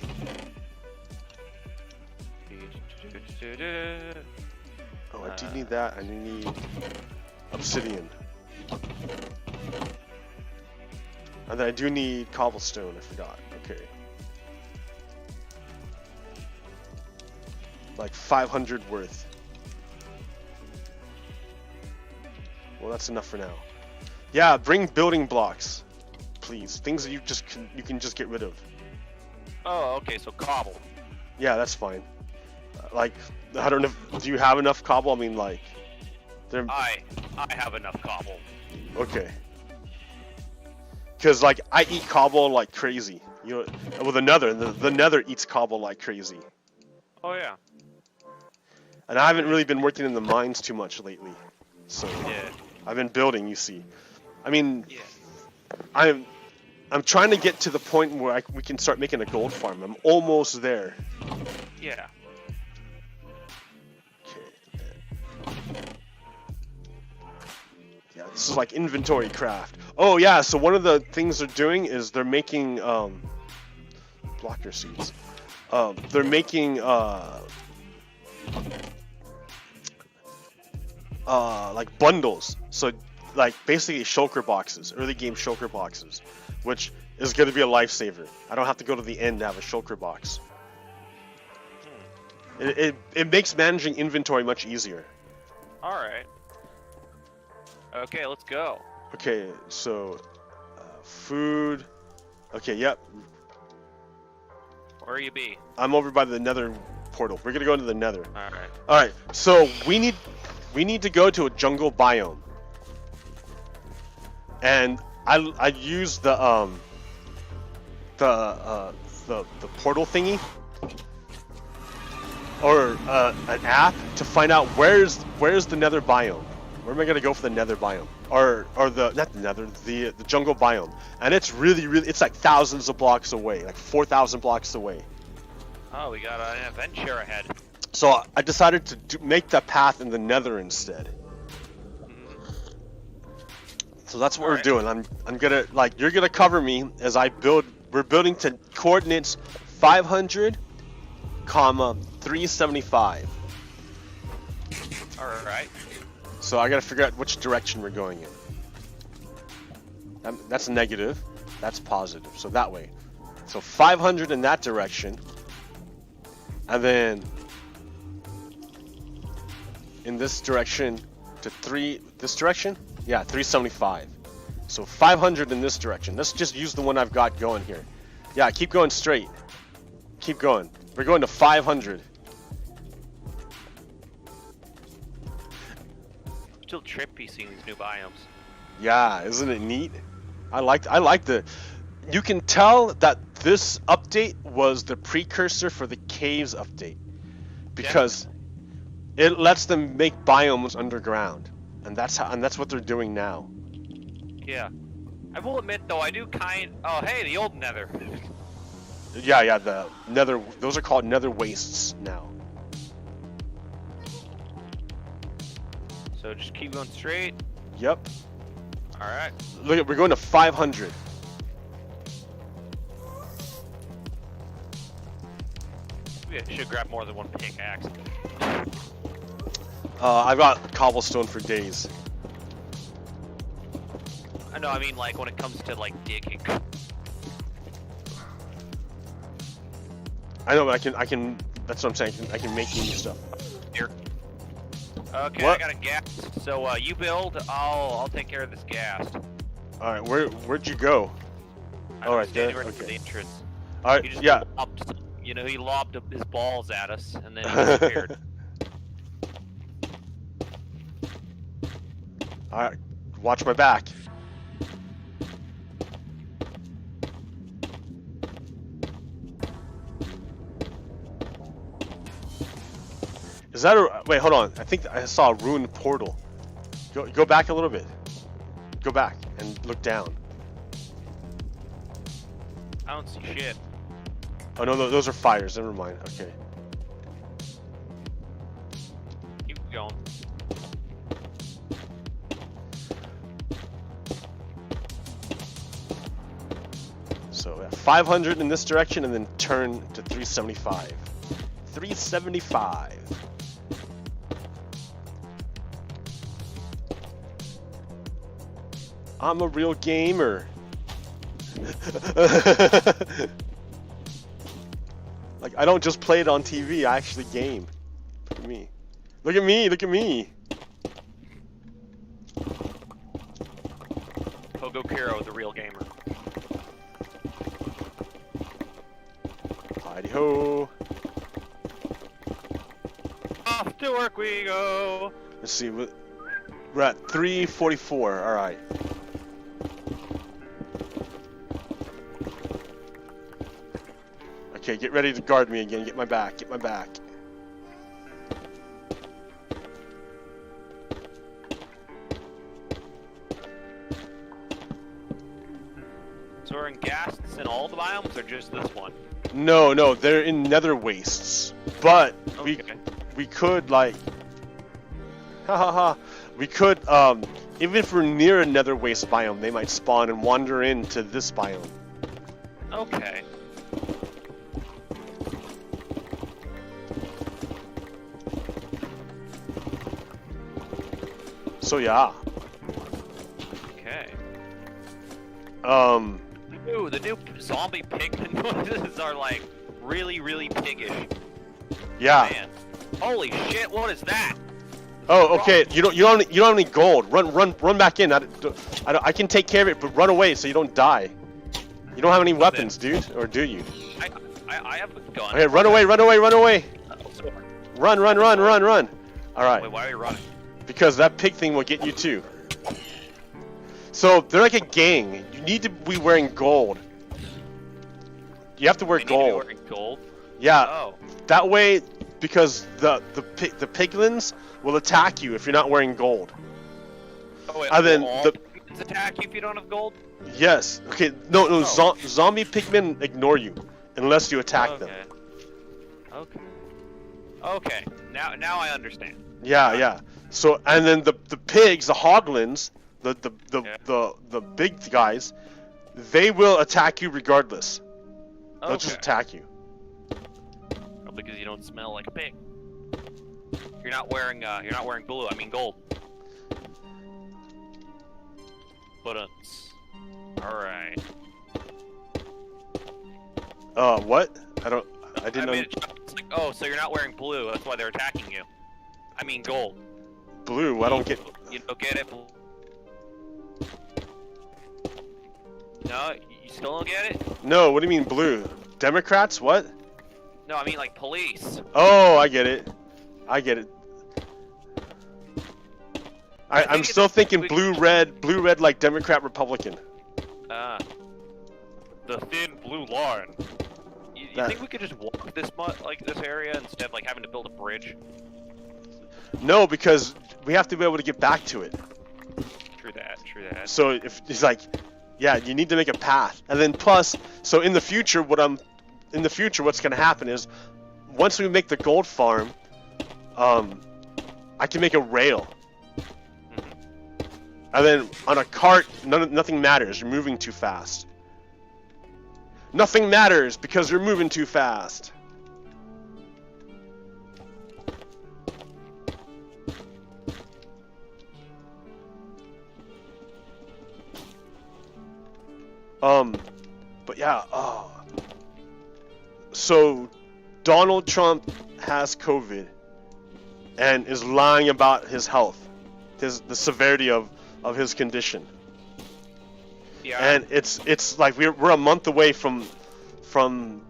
Speaker 1: Oh, I do need that. I need obsidian, and then I do need cobblestone. I forgot. Okay. Like 500 worth. Well, that's enough for now. Yeah, bring building blocks, please. Things that you can just get rid of.
Speaker 2: Oh, okay. So cobble.
Speaker 1: Yeah, that's fine. Like, I don't know. Do you have enough cobble? I mean, like,
Speaker 2: I have enough cobble.
Speaker 1: Okay. Because like I eat cobble like crazy. You know, with the Nether eats cobble like crazy.
Speaker 2: Oh yeah.
Speaker 1: And I haven't really been working in the mines too much lately, so
Speaker 2: yeah.
Speaker 1: I've been building. You see, I mean,
Speaker 2: yeah.
Speaker 1: I'm trying to get to the point where we can start making a gold farm. I'm almost there.
Speaker 2: Yeah.
Speaker 1: Okay. Yeah, this is like inventory craft. Oh yeah, so one of the things they're doing is they're making blocker seeds. They're making like bundles, so like basically shulker boxes, early game shulker boxes, which is going to be a lifesaver. I don't have to go to the end to have a shulker box. It makes managing inventory much easier.
Speaker 2: All right. Okay, let's go.
Speaker 1: Okay, so food. Okay, yep.
Speaker 2: Where you be?
Speaker 1: I'm over by the Nether portal. We're gonna go into the Nether.
Speaker 2: All right.
Speaker 1: All right. So we need to go to a jungle biome, and I use the portal thingy or an app to find out where's the Nether biome. Where am I gonna go for the Nether biome? Or not the Nether, the jungle biome. And it's really it's like thousands of blocks away, like 4,000 blocks away.
Speaker 2: Oh, we got an adventure ahead.
Speaker 1: So I decided to make that path in the Nether instead. So that's what we're doing. I'm gonna you're gonna cover me as I build. We're building to coordinates 500, 375.
Speaker 2: All right.
Speaker 1: So I gotta figure out which direction we're going in. That's negative. That's positive. So that way. So 500 in that direction. And then in this direction to this direction? Yeah, 375. So 500 in this direction. Let's just use the one I've got going here. Yeah, keep going straight. Keep going. We're going to 500.
Speaker 2: Still trippy seeing these new biomes.
Speaker 1: Yeah, isn't it neat? I like the. You can tell that this update was the precursor for the caves update, because it lets them make biomes underground, and that's what they're doing now.
Speaker 2: Yeah, I will admit though, I do oh hey, the old Nether.
Speaker 1: Yeah, the Nether. Those are called Nether wastes now.
Speaker 2: So just keep going straight.
Speaker 1: Yep.
Speaker 2: All right.
Speaker 1: Look, we're going to 500.
Speaker 2: Maybe I should grab more than one pickaxe.
Speaker 1: I've got cobblestone for days.
Speaker 2: I know, I mean, like, when it comes to, like, digging.
Speaker 1: I know, but I can, that's what I'm saying, I can make new stuff.
Speaker 2: Here. Okay,
Speaker 1: What?
Speaker 2: I got a gas. So, you build, I'll take care of this gas.
Speaker 1: Alright, where'd you go? Oh, right there,
Speaker 2: Right
Speaker 1: okay.
Speaker 2: for the entrance.
Speaker 1: Alright,
Speaker 2: He just
Speaker 1: yeah.
Speaker 2: lobbed, you know, he lobbed his balls at us, and then he disappeared.
Speaker 1: Alright, watch my back. Is that a... Wait, hold on. I think I saw a ruined portal. Go back a little bit. Go back and look down.
Speaker 2: I don't see shit.
Speaker 1: Oh, no, those are fires. Never mind. Okay.
Speaker 2: Keep going.
Speaker 1: So, 500 in this direction and then turn to 375. 375. I'm a real gamer. Like, I don't just play it on TV, I actually game. Look at me. Look at me, look at me.
Speaker 2: Pogo Kiro, the real gamer.
Speaker 1: Heidi ho.
Speaker 2: Off to work we go.
Speaker 1: Let's see, we're at 344, alright. Okay, get ready to guard me again. Get my back. Get my back.
Speaker 2: So we're in ghasts in all the biomes, or just this one?
Speaker 1: No, they're in nether wastes. But
Speaker 2: Okay.
Speaker 1: we could like, we could even if we're near a nether waste biome, they might spawn and wander into this biome.
Speaker 2: Okay.
Speaker 1: So yeah.
Speaker 2: Okay. The new zombie pigman noises are like really, really piggish.
Speaker 1: Yeah.
Speaker 2: Man. Holy shit! What is that?
Speaker 1: Oh, okay. You don't have any gold. Run back in. I can take care of it, but run away so you don't die. You don't have any weapons, dude, or do you?
Speaker 2: I have a gun.
Speaker 1: Okay, run away. Run. All right.
Speaker 2: Wait, why are you running?
Speaker 1: Because that pig thing will get you too. So they're like a gang. You need to be wearing gold. You have to wear
Speaker 2: They need to be
Speaker 1: gold.
Speaker 2: wearing gold?
Speaker 1: Yeah.
Speaker 2: Oh.
Speaker 1: That way, because the piglins will attack you if you're not wearing gold.
Speaker 2: Oh wait,
Speaker 1: And then
Speaker 2: will all
Speaker 1: the-
Speaker 2: pigments attack you if you don't have gold?
Speaker 1: Yes. Okay. No.
Speaker 2: Oh.
Speaker 1: Zombie pigmen ignore you unless you attack
Speaker 2: Okay.
Speaker 1: them.
Speaker 2: Okay. Now I understand.
Speaker 1: Yeah. So and then the pigs, the hoglins, the big guys, they will attack you regardless. They'll just attack you.
Speaker 2: Oh, because you don't smell like a pig. You're not wearing blue. I mean gold. But all right.
Speaker 1: What? I didn't know.
Speaker 2: It's like, oh, so you're not wearing blue. That's why they're attacking you. I mean gold.
Speaker 1: Blue. I don't get.
Speaker 2: You don't get it. No, you still don't get it?
Speaker 1: No. What do you mean blue? Democrats? What?
Speaker 2: No, I mean like police.
Speaker 1: Oh, I get it. I'm still thinking blue red like Democrat Republican.
Speaker 2: The thin blue line. You think we could just walk this area instead of like having to build a bridge?
Speaker 1: No, because we have to be able to get back to it.
Speaker 2: True that.
Speaker 1: So if it's like, yeah, you need to make a path, and then plus, so in the future, what's gonna happen is, once we make the gold farm, I can make a rail, and then on a cart, nothing matters. You're moving too fast. Nothing matters because you're moving too fast. But yeah, so Donald Trump has COVID and is lying about his health, the severity of his condition.
Speaker 2: Yeah.
Speaker 1: And it's like we're a month away from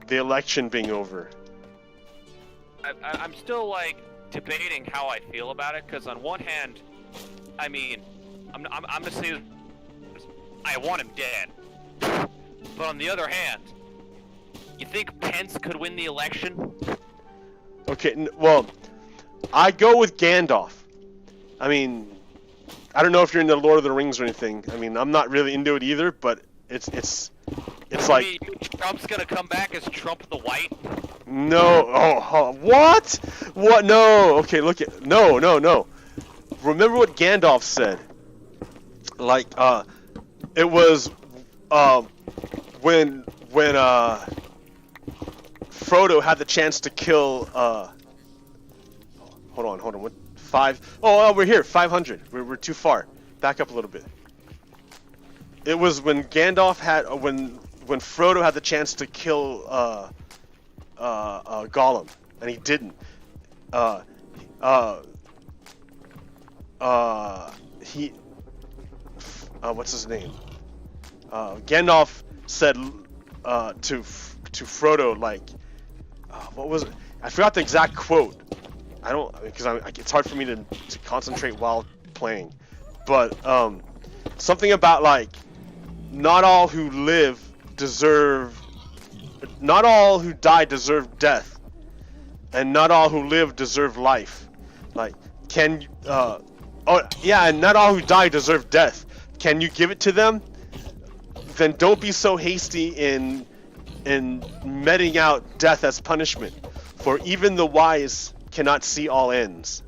Speaker 1: the election being over.
Speaker 2: I'm still like debating how I feel about it, because on one hand, I mean, I'm gonna say I want him dead, but on the other hand, you think Pence could win the election?
Speaker 1: Okay, well, I go with Gandalf. I mean, I don't know if you're into Lord of the Rings or anything. I mean, I'm not really into it either, but it's like...
Speaker 2: You mean Trump's gonna come back as Trump the White?
Speaker 1: No, what? What? No, okay, look at... No. Remember what Gandalf said. Like, it was, when Frodo had the chance to kill, hold on, what, 5? Oh, we're here, 500. We're too far. Back up a little bit. It was when Gandalf had, when Frodo had the chance to kill, Gollum, and he didn't. What's his name? Gandalf said, to Frodo, like, what was it? I forgot the exact quote. I don't, because it's hard for me to concentrate while playing. But something about like, not all who die deserve death, and not all who live deserve life. Like, and not all who die deserve death. Can you give it to them? Then don't be so hasty in meting out death as punishment, for even the wise cannot see all ends.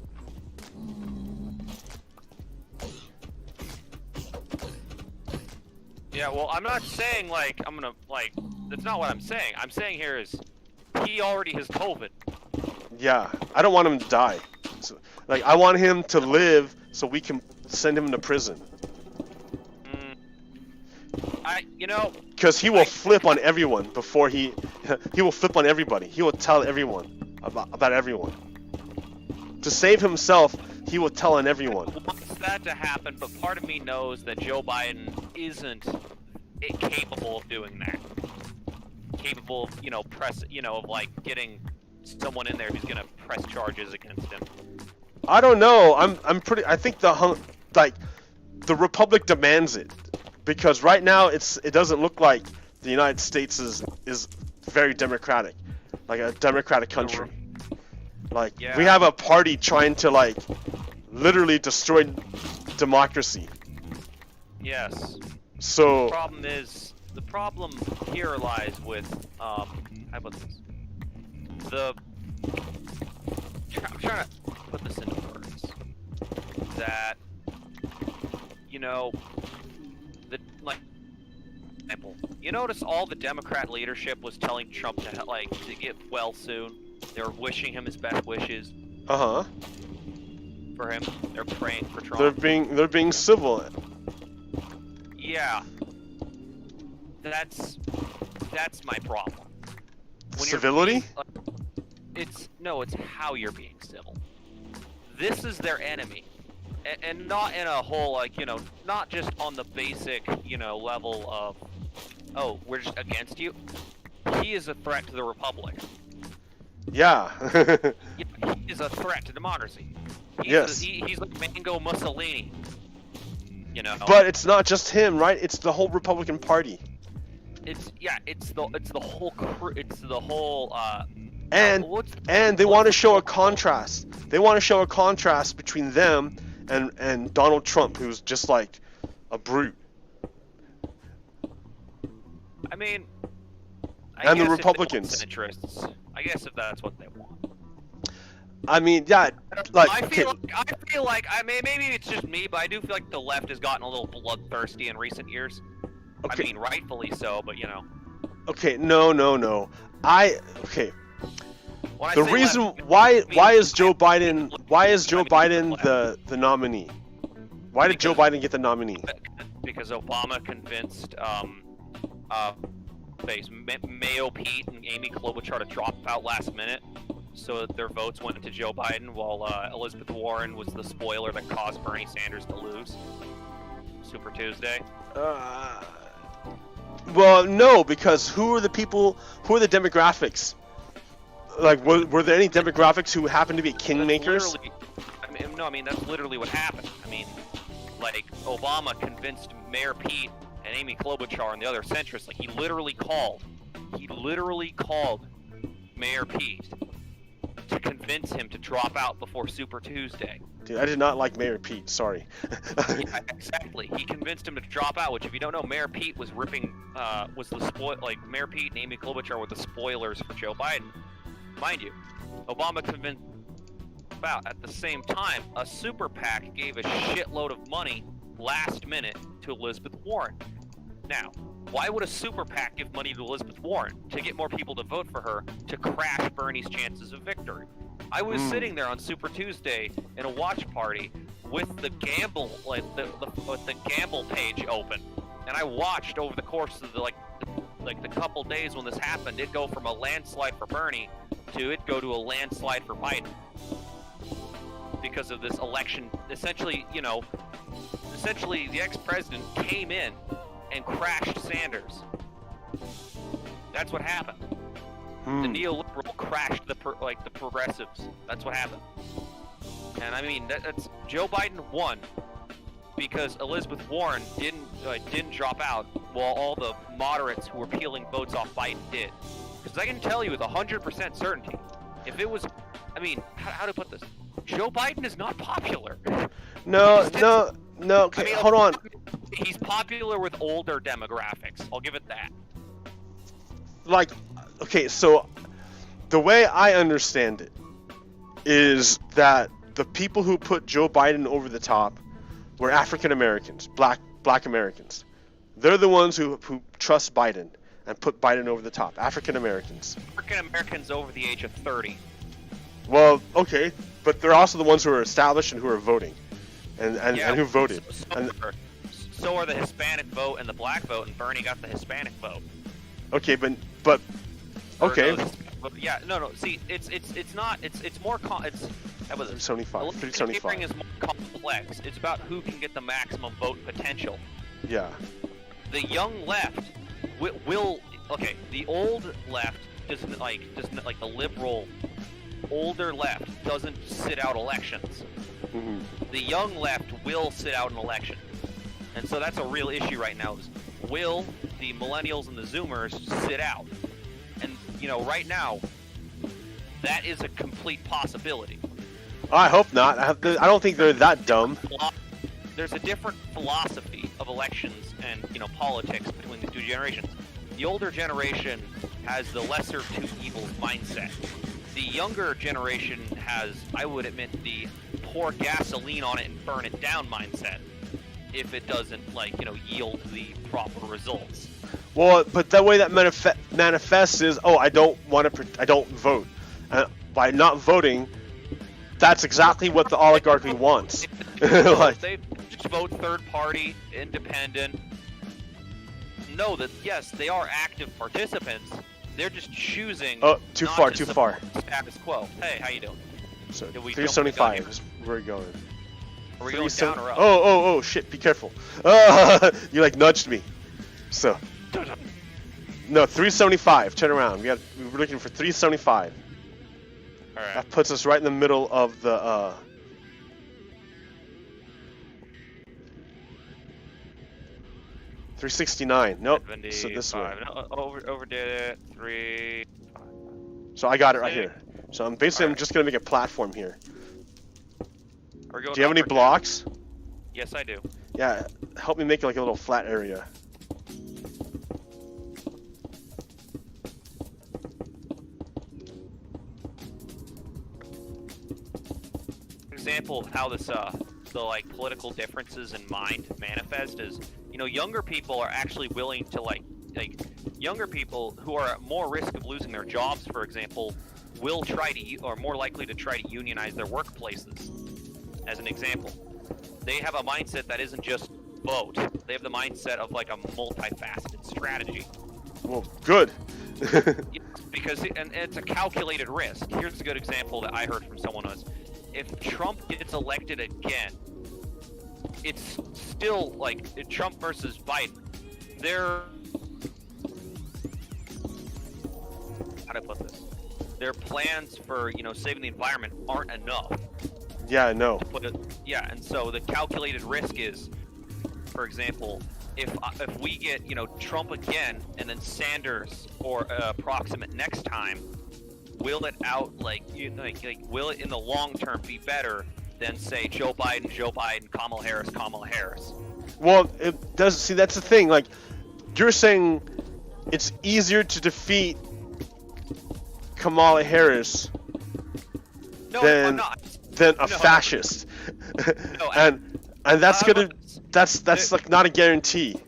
Speaker 2: Yeah, well, I'm not saying like I'm gonna like. That's not what I'm saying. I'm saying here is he already has COVID.
Speaker 1: Yeah, I don't want him to die. So, like, I want him to live so we can send him to prison. Because he will flip on everyone before he will flip on everybody. He will tell everyone about everyone. To save himself, he will tell on everyone.
Speaker 2: I want that to happen, but part of me knows that Joe Biden isn't capable of doing that. Capable of, of like getting someone in there who's gonna press charges against him.
Speaker 1: I don't know. I think the Republic demands it. Because right now it doesn't look like the United States is very democratic, like a democratic country. Like, yeah. We have a party trying to like literally destroy democracy.
Speaker 2: Yes.
Speaker 1: So
Speaker 2: the problem here lies with how about this? I'm trying to put this into words. That you notice all the Democrat leadership was telling Trump to get well soon. They were wishing him his best wishes.
Speaker 1: For
Speaker 2: him, they're praying for Trump.
Speaker 1: They're being civil.
Speaker 2: Yeah, that's my problem.
Speaker 1: Civility?
Speaker 2: It's how you're being civil. This is their enemy. And not in a whole, not just on the basic, level of, oh, we're just against you. He is a threat to the Republic.
Speaker 1: Yeah.
Speaker 2: He is a threat to democracy.
Speaker 1: Yes.
Speaker 2: He's like Mango Mussolini.
Speaker 1: But it's not just him, right? It's the whole Republican Party.
Speaker 2: It's the whole crew. It's the whole.
Speaker 1: And they want to show a contrast. They want to show a contrast between them and Donald Trump, who's just like a brute.
Speaker 2: I mean,
Speaker 1: and the Republicans.
Speaker 2: Interests. I guess if that's what they want.
Speaker 1: I mean, yeah, like
Speaker 2: I feel like maybe it's just me, but I do feel like the left has gotten a little bloodthirsty in recent years. Okay. I mean, rightfully so, but
Speaker 1: Okay, no. The reason why is Joe Biden the nominee? Why did Joe Biden get the nominee?
Speaker 2: Because Obama convinced face Mayo Pete and Amy Klobuchar to drop out last minute, so that their votes went to Joe Biden, while Elizabeth Warren was the spoiler that caused Bernie Sanders to lose. Super Tuesday.
Speaker 1: Well, no, because who are the people? Who are the demographics? Like, were there any demographics who happened to be kingmakers?
Speaker 2: I mean, that's literally what happened. I mean, like, Obama convinced Mayor Pete and Amy Klobuchar and the other centrists. Like, he literally called Mayor Pete to convince him to drop out before Super Tuesday.
Speaker 1: Dude, I did not like Mayor Pete. Sorry.
Speaker 2: Yeah, exactly. He convinced him to drop out. Which, if you don't know, Mayor Pete was ripping, Mayor Pete and Amy Klobuchar were the spoilers for Joe Biden. Mind you, Obama convinced about at the same time. A super PAC gave a shitload of money last minute to Elizabeth Warren. Now, why would a super PAC give money to Elizabeth Warren? To get more people to vote for her, to crash Bernie's chances of victory. I was sitting there on Super Tuesday in a watch party with the gamble, with the gamble page open, and I watched over the course of the couple days when this happened, it go from a landslide for Bernie to it go to a landslide for Biden because of this election. Essentially, the ex-president came in and crashed Sanders. That's what happened. The neoliberal crashed the progressives. That's what happened. And I mean, that's Joe Biden won because Elizabeth Warren didn't drop out, while all the moderates who were peeling votes off Biden did. Because I can tell you with 100% certainty, if it was, I mean, how to put this? Joe Biden is not popular.
Speaker 1: No. Okay, I mean, hold on.
Speaker 2: He's popular with older demographics. I'll give it that.
Speaker 1: Like, okay, so the way I understand it is that the people who put Joe Biden over the top were African Americans, black Americans. They're the ones who trust Biden and put Biden over the top. African Americans.
Speaker 2: African Americans over the age of 30.
Speaker 1: Well, okay, but they're also the ones who are established and who are voting, and who voted.
Speaker 2: So are the Hispanic vote and the black vote, and Bernie got the Hispanic vote.
Speaker 1: Okay, but okay.
Speaker 2: Yeah, no. See, it's not. It's more. It's
Speaker 1: 375.
Speaker 2: 375 is more complex. It's about who can get the maximum vote potential.
Speaker 1: Yeah.
Speaker 2: The young left will. Okay, the old left doesn't like the liberal. Older left doesn't sit out elections.
Speaker 1: Mm-hmm.
Speaker 2: The young left will sit out an election, and so that's a real issue right now. Is will the millennials and the Zoomers sit out? And right now, that is a complete possibility.
Speaker 1: I hope not. I don't think they're that dumb.
Speaker 2: There's a different philosophy of elections and politics between the two generations. The older generation has the lesser of two evils mindset. The younger generation has, I would admit, the pour gasoline on it and burn it down mindset. If it doesn't yield the proper results.
Speaker 1: Well, but the way that manifests is, I don't vote. By not voting, that's exactly what the oligarchy wants.
Speaker 2: They just vote third party, independent. Know that yes, they are active participants. They're just choosing.
Speaker 1: Oh, too far.
Speaker 2: Status quo. Hey, how you doing?
Speaker 1: So 375 is where we're going.
Speaker 2: Are we going down or up?
Speaker 1: Oh, shit, be careful. You nudged me. So. No, 375, turn around. We're looking for 375.
Speaker 2: Alright.
Speaker 1: That puts us right in the middle of the, 369, nope, so this way.
Speaker 2: No, overdid it, 3...
Speaker 1: So I got it right here. So I'm just gonna make a platform here. Do you have any blocks?
Speaker 2: Yes, I do.
Speaker 1: Yeah, help me make a little flat area.
Speaker 2: Example of how this the political differences in mind manifest is, younger people are actually willing to younger people who are at more risk of losing their jobs, for example, will are more likely to try to unionize their workplaces. As an example, they have a mindset that isn't just vote. They have the mindset of a multifaceted strategy.
Speaker 1: Well, good.
Speaker 2: Because and it's a calculated risk. Here's a good example that I heard from someone was, if Trump gets elected again, it's still like Trump versus Biden. How do I put this? Their plans for saving the environment aren't enough.
Speaker 1: Yeah, I know.
Speaker 2: Yeah, and so the calculated risk is, for example, if we get Trump again and then Sanders or approximate next time, will it will it in the long term be better than say Joe Biden, Kamala Harris?
Speaker 1: Well, it does. See, that's the thing. Like, you're saying it's easier to defeat Kamala Harris than a fascist.
Speaker 2: No,
Speaker 1: and that's that's like not a guarantee.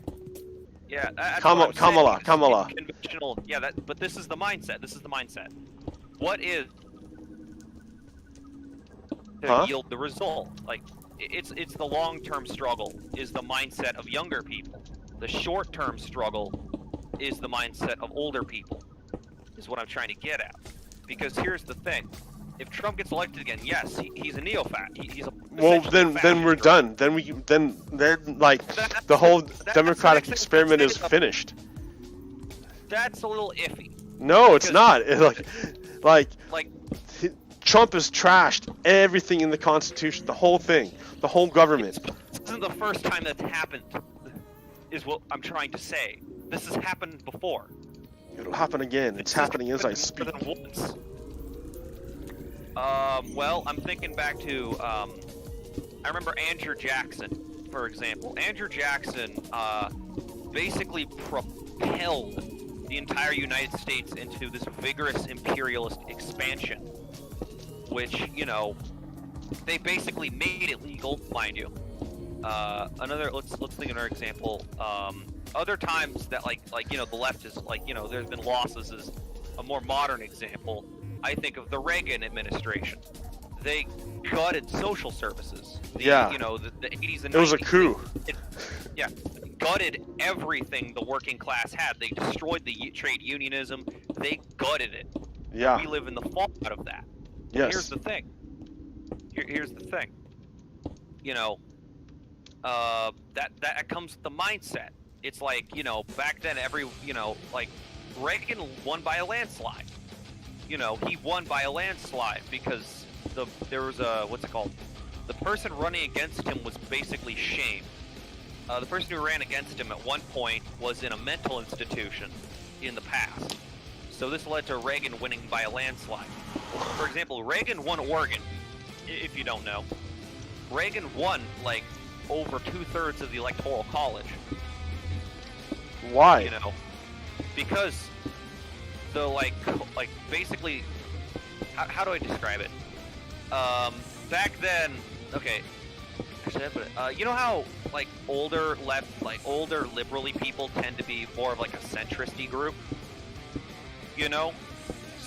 Speaker 2: Yeah,
Speaker 1: Kamala.
Speaker 2: Conventional. Yeah, but this is the mindset. What is to yield the result? Like, it's the long-term struggle is the mindset of younger people. The short-term struggle is the mindset of older people. Is what I'm trying to get at. Because here's the thing: if Trump gets elected again, yes, he's a neo-fat. He's a
Speaker 1: then we're done. Then like the whole democratic experiment is finished.
Speaker 2: That's a little iffy.
Speaker 1: No, it's not. Like Trump has trashed everything in the Constitution, the whole thing, the whole government.
Speaker 2: This isn't the first time that's happened, is what I'm trying to say. This has happened before.
Speaker 1: It'll happen again. It's happening as I speak.
Speaker 2: Once. Well, I'm thinking back to, I remember Andrew Jackson, for example. Andrew Jackson, basically propelled the entire United States into this vigorous imperialist expansion, which, they basically made it legal, mind you. Let's think of another example. Other times that the left is there's been losses is a more modern example. I think of the Reagan administration. They gutted social services. The 80s and 90s.
Speaker 1: It was a coup.
Speaker 2: Gutted everything the working class had. They destroyed the trade unionism. They gutted it.
Speaker 1: Yeah.
Speaker 2: We live in the fallout of that.
Speaker 1: Yes.
Speaker 2: Here's the thing. Here's the thing. That comes with the mindset. It's like, back then Reagan won by a landslide. He won by a landslide because there was the person running against him was basically shamed. The person who ran against him at one point was in a mental institution in the past. So this led to Reagan winning by a landslide. For example, Reagan won Oregon, if you don't know. Reagan won, over 2/3 of the Electoral College.
Speaker 1: Why?
Speaker 2: Because the, basically, how do I describe it? Back then, okay, actually, I put it, you know how, older older liberally people tend to be more of, a centrist-y group?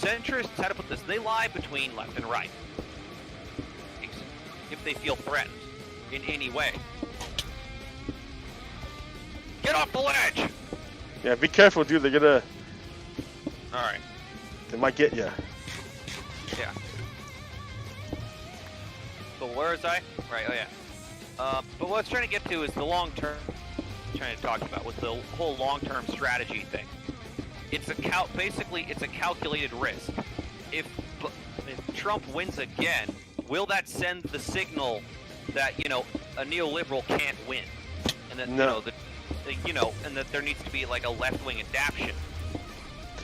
Speaker 2: Centrists, how to put this, they lie between left and right. If they feel threatened in any way. Get off the ledge!
Speaker 1: Yeah, be careful, dude. They're gonna...
Speaker 2: Alright.
Speaker 1: They might get you.
Speaker 2: Yeah. So where was I? Right, oh yeah. But what I was trying to get to is the long term, trying to talk about, with the whole long-term strategy thing. It's basically, it's a calculated risk. If Trump wins again, will that send the signal that, a neoliberal can't win? And that,
Speaker 1: no.
Speaker 2: And that there needs to be, a left-wing adaptation.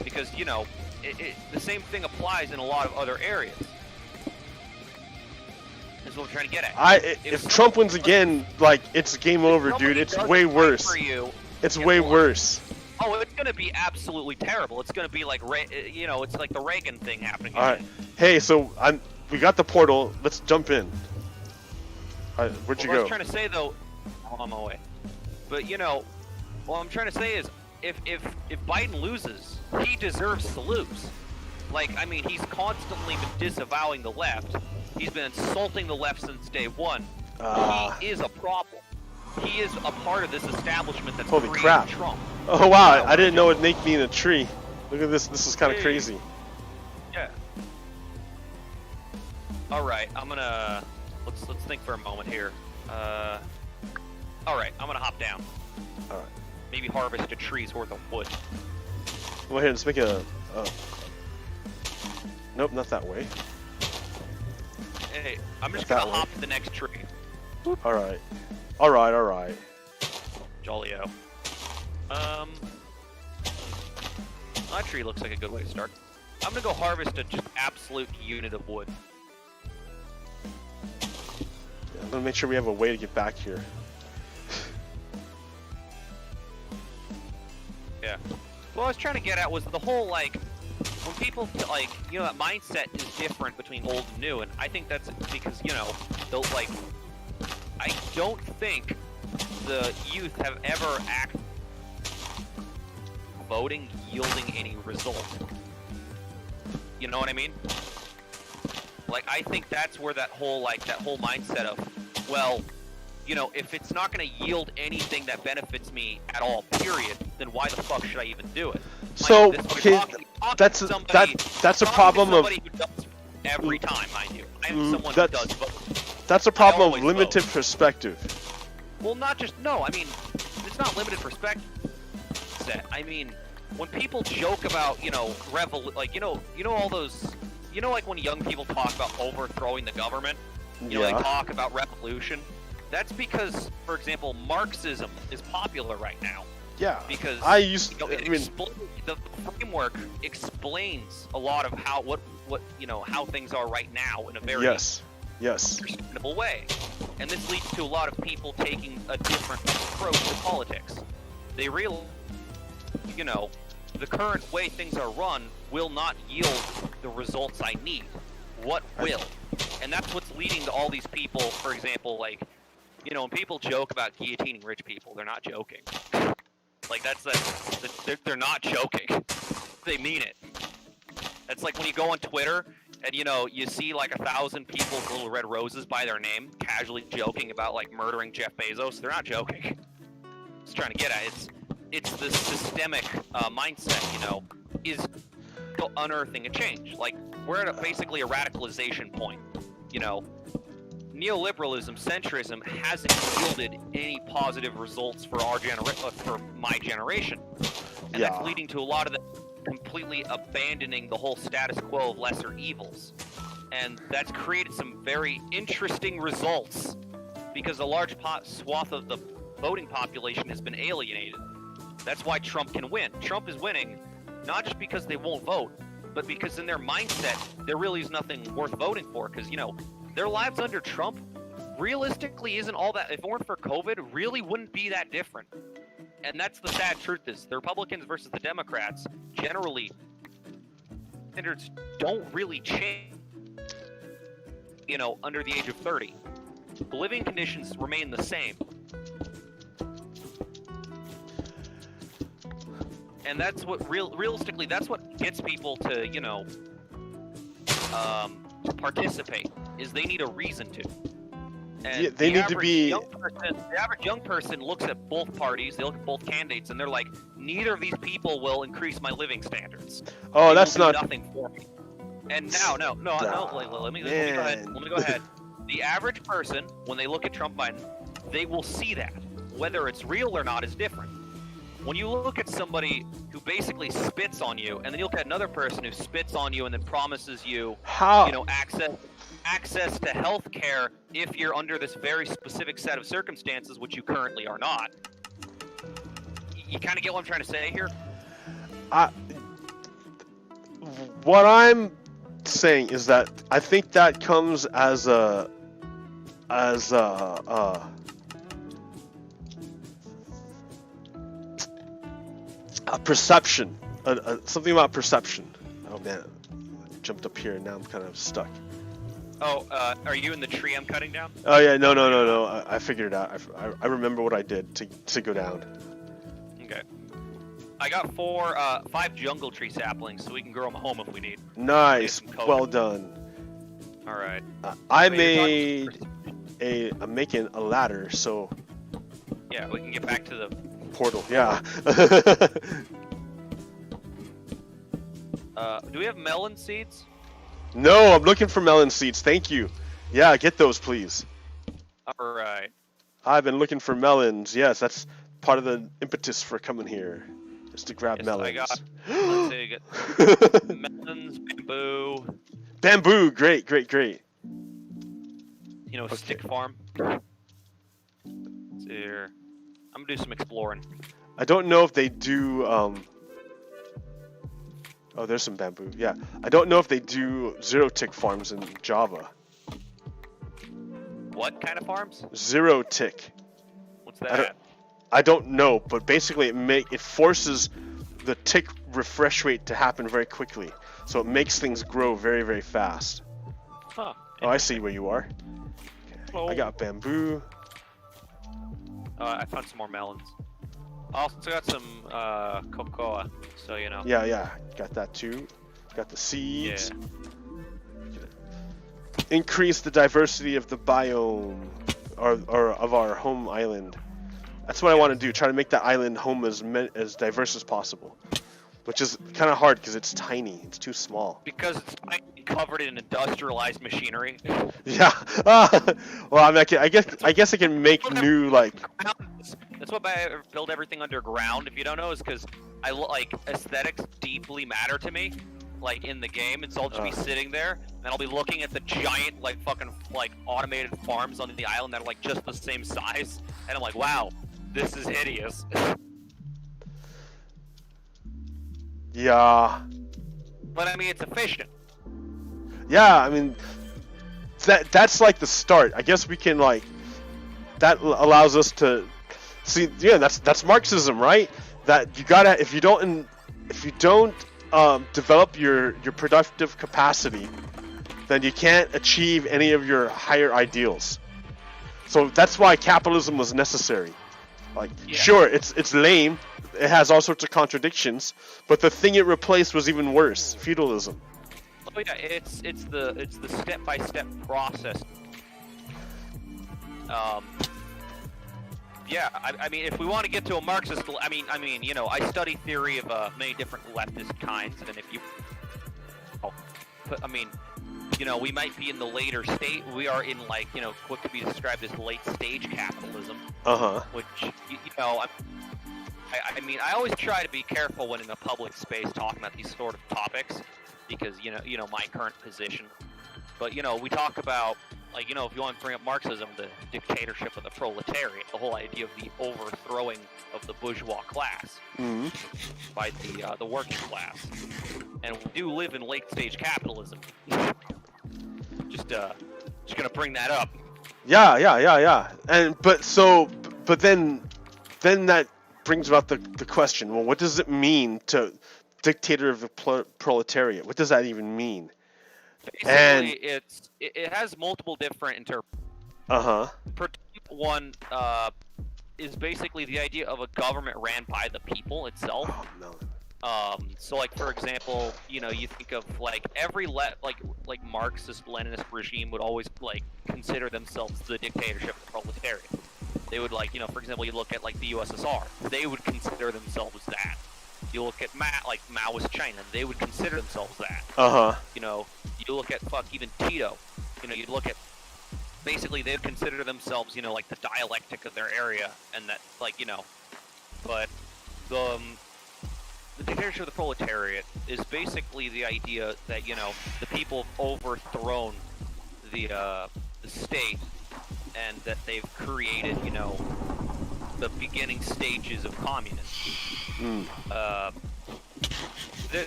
Speaker 2: Because, the same thing applies in a lot of other areas. That's what I'm trying to get at.
Speaker 1: If Trump wins again, it's game over, dude. It's way worse. It's way worse.
Speaker 2: Oh, it's gonna be absolutely terrible. It's gonna be it's like the Reagan thing happening.
Speaker 1: All right. Hey, so we got the portal. Let's jump in. All right, where'd you go?
Speaker 2: What I was trying to say though, I'm on my way. But what I'm trying to say is, if Biden loses, he deserves to lose. He's constantly been disavowing the left. He's been insulting the left since day one. He is a problem. he is a part of this establishment that's
Speaker 1: Holy
Speaker 2: creating
Speaker 1: crap.
Speaker 2: Trump.
Speaker 1: Oh wow, I didn't know it'd make me in a tree. Look at this. This is kind of crazy.
Speaker 2: Yeah. All right, I'm gonna let's think for a moment here. All right, I'm gonna hop down.
Speaker 1: All right.
Speaker 2: Maybe harvest a tree's worth of wood.
Speaker 1: Well, here, let's make a. Nope, not that way.
Speaker 2: Hey, I'm just gonna hop to the next tree.
Speaker 1: All right. All right. All right.
Speaker 2: Jolly-o. That tree looks like a good way to start. I'm gonna go harvest a just absolute unit of wood.
Speaker 1: Yeah, I'm gonna make sure we have a way to get back here.
Speaker 2: Yeah. What I was trying to get at was the whole, like, when people, like, you know, that mindset is different between old and new, and I think that's because, you know, like, I don't think the youth have ever acted voting yielding any result. You know what I mean? Like, I think that's where that whole mindset of, well, you know, if it's not going to yield anything that benefits me at all, period, then why the fuck should I even do it?
Speaker 1: So,
Speaker 2: okay,
Speaker 1: that's a problem of
Speaker 2: somebody who does every time, mind you. I am someone who does vote.
Speaker 1: That's a problem of limited perspective.
Speaker 2: Well, not just I mean, it's not limited perspective. I mean, when people joke about, you know, like, you know all those, you know, like when young people talk about overthrowing the government, you know, they talk about revolution. That's because, for example, Marxism is popular right now. Yeah. Because the framework explains a lot of how how things are right now in a very understandable way, and this leads to a lot of people taking a different approach to politics. They realize, you know, the current way things are run will not yield the results I need. What will? And that's what's leading to all these people, for example, like, you know, when people joke about guillotining rich people, they're not joking. Like, they're not joking. They mean it. It's like when you go on Twitter and, you know, you see like 1,000 people with little red roses by their name, casually joking about like murdering Jeff Bezos. They're not joking. Just trying to get at it's the systemic mindset, you know, is unearthing a change. Like, we're at basically a radicalization point, you know. Neoliberalism, centrism hasn't yielded any positive results for for my generation, and that's leading to a lot of them completely abandoning the whole status quo of lesser evils, and that's created some very interesting results because a large swath of the voting population has been alienated. That's why Trump can win. Trump is winning not just because they won't vote, but because in their mindset there really is nothing worth voting for, because, you know, their lives under Trump realistically isn't all that, if it weren't for COVID, really wouldn't be that different. And that's the sad truth is, the Republicans versus the Democrats, generally, standards don't really change, you know, under the age of 30. The living conditions remain the same. And that's what, realistically, that's what gets people to, you know, to participate, is they need a reason to. And
Speaker 1: yeah, they need to be.
Speaker 2: The average young person looks at both parties, they look at both candidates, and they're like, neither of these people will increase my living standards.
Speaker 1: Oh,
Speaker 2: they
Speaker 1: that's
Speaker 2: will do
Speaker 1: not
Speaker 2: nothing for me. And now, let me go ahead. The average person, when they look at Trump Biden, they will see that. Whether it's real or not is different. When you look at somebody who basically spits on you, and then you look at another person who spits on you and then promises you, you know, access to health care if you're under this very specific set of circumstances, which you currently are not. You kind of get what I'm trying to say here?
Speaker 1: What I'm saying is that I think that comes as a perception, something about perception. Oh man, I jumped up here and now I'm kind of stuck.
Speaker 2: Oh, are you in the tree I'm cutting down?
Speaker 1: Oh yeah, no. I figured it out. I remember what I did to go down.
Speaker 2: Okay. I got 5 jungle tree saplings, so we can grow them at home if we need.
Speaker 1: Nice, well done.
Speaker 2: All right.
Speaker 1: I'm making a ladder, so
Speaker 2: Yeah, we can get back to the
Speaker 1: portal. Yeah.
Speaker 2: Do we have melon seeds?
Speaker 1: No, I'm looking for melon seeds. Thank you. Yeah, get those, please.
Speaker 2: All right.
Speaker 1: I've been looking for melons. Yes, that's part of the impetus for coming here, is to grab melons.
Speaker 2: I got. Let's see, get melons, bamboo.
Speaker 1: Bamboo, great, great, great.
Speaker 2: You know, stick farm. Let's see here. I'm gonna do some exploring.
Speaker 1: I don't know if they do. Oh, there's some bamboo. Yeah, I don't know if they do zero-tick farms in Java.
Speaker 2: What kind of farms?
Speaker 1: Zero-tick.
Speaker 2: What's that?
Speaker 1: I don't know, but basically it forces the tick refresh rate to happen very quickly, so it makes things grow very, very fast.
Speaker 2: Huh.
Speaker 1: Oh, I see where you are. Okay. I got bamboo.
Speaker 2: I found some more melons. I also got some cocoa, so you know.
Speaker 1: Yeah, got that too. Got the seeds.
Speaker 2: Yeah.
Speaker 1: Increase the diversity of the biome, or of our home island. That's what I want to do. Try to make that island home as diverse as possible, which is kind of hard because it's tiny. It's too small.
Speaker 2: Because it's covered in industrialized machinery.
Speaker 1: Yeah. Well, I mean, I guess I can make new like.
Speaker 2: That's what I build everything underground. If you don't know, is because like aesthetics deeply matter to me, like in the game, and so I'll just be sitting there and I'll be looking at the giant like fucking like automated farms on the island that are like just the same size, and I'm like, wow, this is hideous.
Speaker 1: Yeah.
Speaker 2: But I mean, it's efficient.
Speaker 1: Yeah, I mean, that's like the start. I guess we can like that allows us to see. Yeah, that's Marxism, right? That you gotta if you don't develop your productive capacity, then you can't achieve any of your higher ideals. So that's why capitalism was necessary. Like, sure, it's lame. It has all sorts of contradictions, but the thing it replaced was even worse: feudalism.
Speaker 2: Oh yeah, it's the step-by-step process. Yeah, I mean, if we want to get to a Marxist, I mean, you know, I study theory of many different leftist kinds, and if you, I mean, you know, we might be in the later state. We are in like, you know, what could be described as late-stage capitalism. Which, you know, I mean, I always try to be careful when in a public space talking about these sort of topics, because you know my current position. But you know, we talk about, like, you know, if you want to bring up Marxism, the dictatorship of the proletariat, the whole idea of the overthrowing of the bourgeois class by the working class, and we do live in late-stage capitalism. Just gonna bring that up.
Speaker 1: Yeah. But then that brings about the question. Well, what does it mean to dictator of the proletariat? What does that even mean?
Speaker 2: Basically, it has multiple different interpretations. One is basically the idea of a government ran by the people itself.
Speaker 1: Oh, no.
Speaker 2: So like, for example, you know, you think of like every like Marxist Leninist regime would always like consider themselves the dictatorship of the proletariat. They would, like, you know, for example, you look at like the USSR, they would consider themselves that. You look at Maoist China, they would consider themselves that. You know, you look at even Tito, you know, you look at, basically they would consider themselves, you know, like the dialectic of their area, and that, like, you know, but the dictatorship of the proletariat is basically the idea that, you know, the people have overthrown the state, and that they've created, you know, the beginning stages of communism.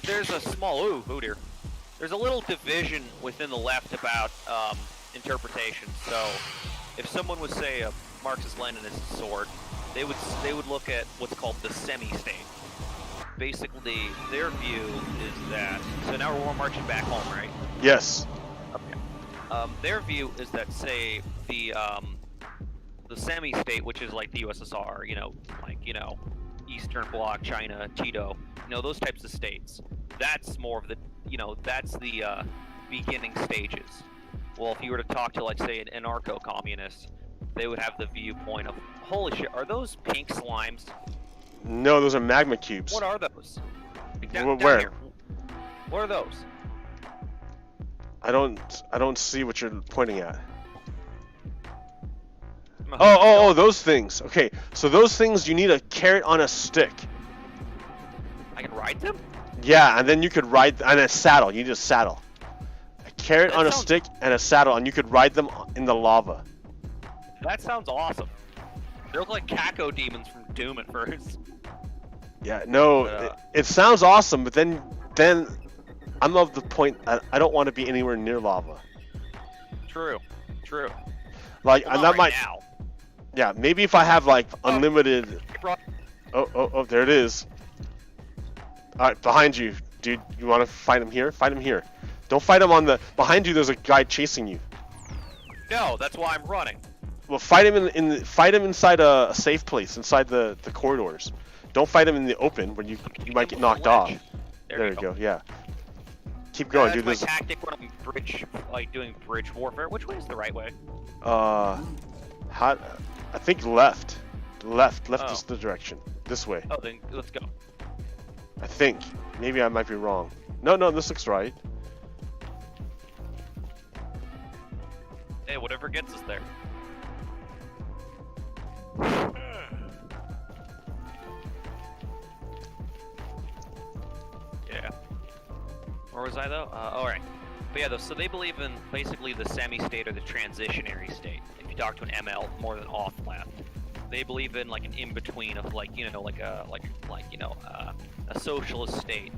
Speaker 2: There's a small dear. There's a little division within the left about interpretation. So, if someone would say a Marxist-Leninist sort, they would look at what's called the semi-state. Basically, their view is that. So now we're marching back home, right?
Speaker 1: Yes.
Speaker 2: Okay. Their view is that, say, the semi-state, which is like the USSR, you know, like, you know, Eastern Bloc, China, Tito, you know, those types of states. That's more of the, you know, that's the beginning stages. Well, if you were to talk to, like, say, an anarcho-communist, they would have the viewpoint of, holy shit, are those pink slimes?
Speaker 1: No, those are magma cubes.
Speaker 2: What are those?
Speaker 1: Where?
Speaker 2: Here. What are those?
Speaker 1: I don't see what you're pointing at. Oh, those things. Okay, so those things, you need a carrot on a stick.
Speaker 2: I can ride them?
Speaker 1: Yeah, and then you could ride, and a saddle. You need a saddle. A carrot on a stick and a saddle, and you could ride them in the lava.
Speaker 2: That sounds awesome. They look like Caco demons from Doom at first.
Speaker 1: Yeah, no, it sounds awesome, but then I'm of the point I don't want to be anywhere near lava.
Speaker 2: True.
Speaker 1: Like,
Speaker 2: well,
Speaker 1: and that might.
Speaker 2: Now.
Speaker 1: Yeah, maybe if I have like unlimited. Oh, there it is. All right, behind you, dude. You want to fight him here? Fight him here. Don't fight him on the. Behind you, there's a guy chasing you.
Speaker 2: No, that's why I'm running.
Speaker 1: Well, fight him fight him inside a safe place, inside the corridors. Don't fight him in the open where you might get knocked off. There you go. Yeah. Keep going, dude.
Speaker 2: That's my tactic when I'm doing bridge warfare. Which way is the right way?
Speaker 1: I think left. Left is the direction. This way.
Speaker 2: Oh, then let's go.
Speaker 1: I think. Maybe I might be wrong. No, this looks right.
Speaker 2: Hey, whatever gets us there. Yeah. Where was I though? Alright. But yeah, so they believe in basically the semi-state or the transitionary state. If you talk to an ML more than off-left, they believe in like an in-between of like, you know, a socialist state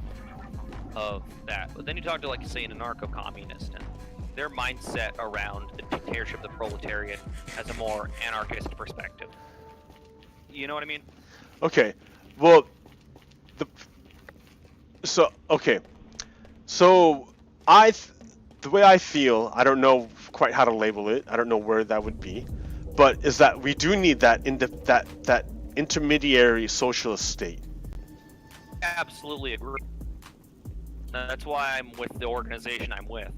Speaker 2: of that. But then you talk to like, say, an anarcho-communist, and their mindset around the dictatorship of the proletariat has a more anarchist perspective. You know what I mean?
Speaker 1: Okay. Well, so the way I feel, I don't know quite how to label it. I don't know where that would be, but is that we do need that that intermediary socialist state.
Speaker 2: Absolutely agree. That's why I'm with the organization I'm with.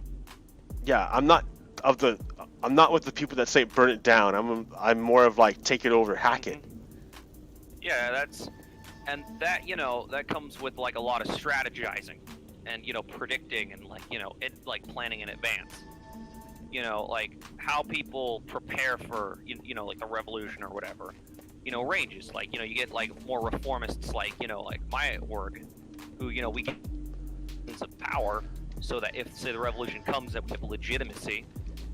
Speaker 1: Yeah, I'm not with the people that say burn it down. I'm more of like take it over, hack it.
Speaker 2: Yeah, that comes with like a lot of strategizing and, you know, predicting and like, you know, planning in advance. You know, like how people prepare for, you know, like the revolution or whatever, you know, ranges. Like, you know, you get like more reformists like, you know, like my org, who, you know, we get of power so that if, say, the revolution comes, that we have legitimacy.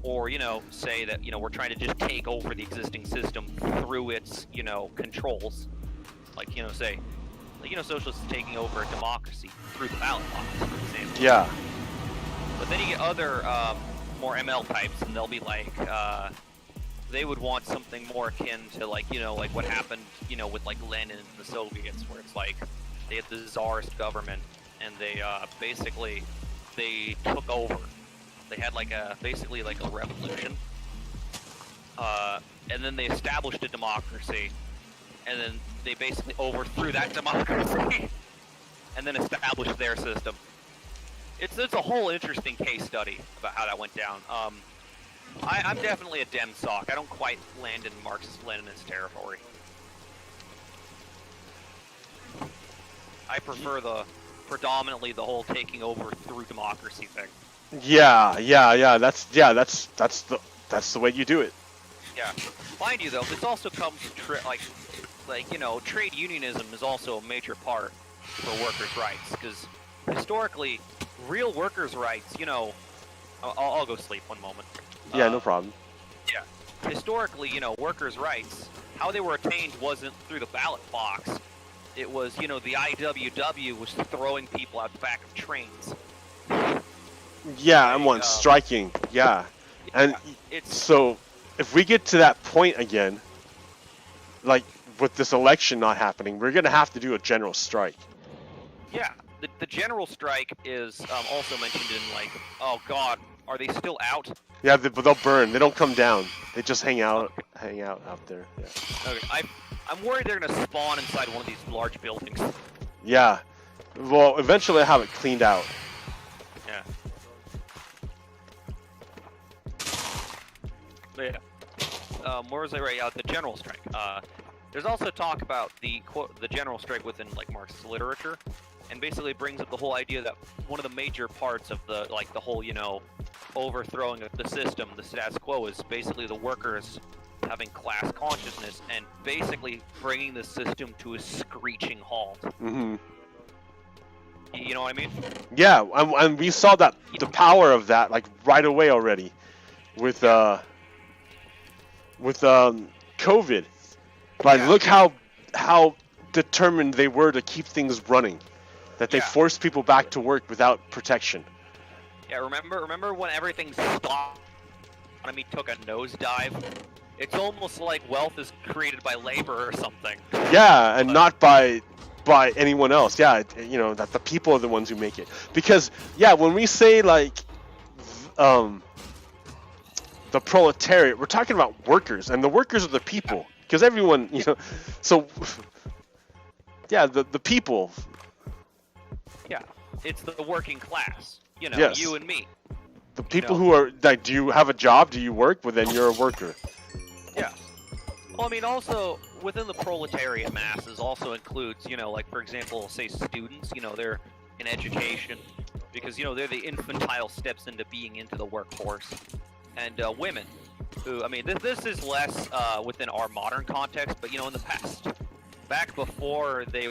Speaker 2: Or, you know, say that, you know, we're trying to just take over the existing system through its, you know, controls. Like, you know, say, you know, socialists taking over a democracy through the ballot box, for example.
Speaker 1: Yeah.
Speaker 2: But then you get other more ML types, and they'll be like, they would want something more akin to, like, you know, like what happened, you know, with like Lenin and the Soviets, where it's like they had the czarist government, and they basically they took over. They had like basically like a revolution, and then they established a democracy, and then they basically overthrew that democracy, and then established their system. It's a whole interesting case study about how that went down. I'm definitely a Dem sock. I don't quite land in Marxist-Leninist territory. I prefer predominantly the whole taking over through democracy thing.
Speaker 1: Yeah. That's the way you do it.
Speaker 2: Yeah. Mind you, though, this also comes like you know, trade unionism is also a major part for workers' rights, because historically, real workers' rights, you know, I'll go sleep one moment.
Speaker 1: Yeah, no problem.
Speaker 2: Yeah. Historically, you know, workers' rights, how they were attained wasn't through the ballot box. It was, you know, the IWW was throwing people out the back of trains.
Speaker 1: Yeah, I'm one striking. Yeah. And so if we get to that point again, like with this election not happening, we're going to have to do a general strike.
Speaker 2: Yeah. The general strike is also mentioned in, like, oh god, are they still out?
Speaker 1: Yeah, but they'll burn. They don't come down. They just hang out out there. Yeah.
Speaker 2: Okay, I'm worried they're gonna spawn inside one of these large buildings.
Speaker 1: Yeah. Well, eventually I have it cleaned out.
Speaker 2: Yeah. But yeah. where was I? Right, the general strike. There's also talk about the general strike within like Marxist literature, and basically brings up the whole idea that one of the major parts of the whole overthrowing of the system, the status quo, is basically the workers having class consciousness and basically bringing the system to a screeching halt.
Speaker 1: Mm-hmm.
Speaker 2: You know what I mean?
Speaker 1: Yeah, and we saw that the power of that like right away already with COVID. Like look how determined they were to keep things running, that they forced people back to work without protection.
Speaker 2: Yeah, remember when everything stopped? Economy took a nosedive. It's almost like wealth is created by labor or something.
Speaker 1: Yeah, and not by anyone else. Yeah, that the people are the ones who make it. Because when we say like the proletariat, we're talking about workers, and the workers are the people. Because everyone, so the people.
Speaker 2: Yeah, it's the working class.
Speaker 1: Yes.
Speaker 2: You and me.
Speaker 1: The people who are like, do you have a job? Do you work? Well, then you're a worker.
Speaker 2: Yeah. Well, I mean, also within the proletariat masses also includes, like for example, say students. They're in education because they're the infantile steps into being into the workforce, and women, who I mean, this is less within our modern context, but in the past, back before they.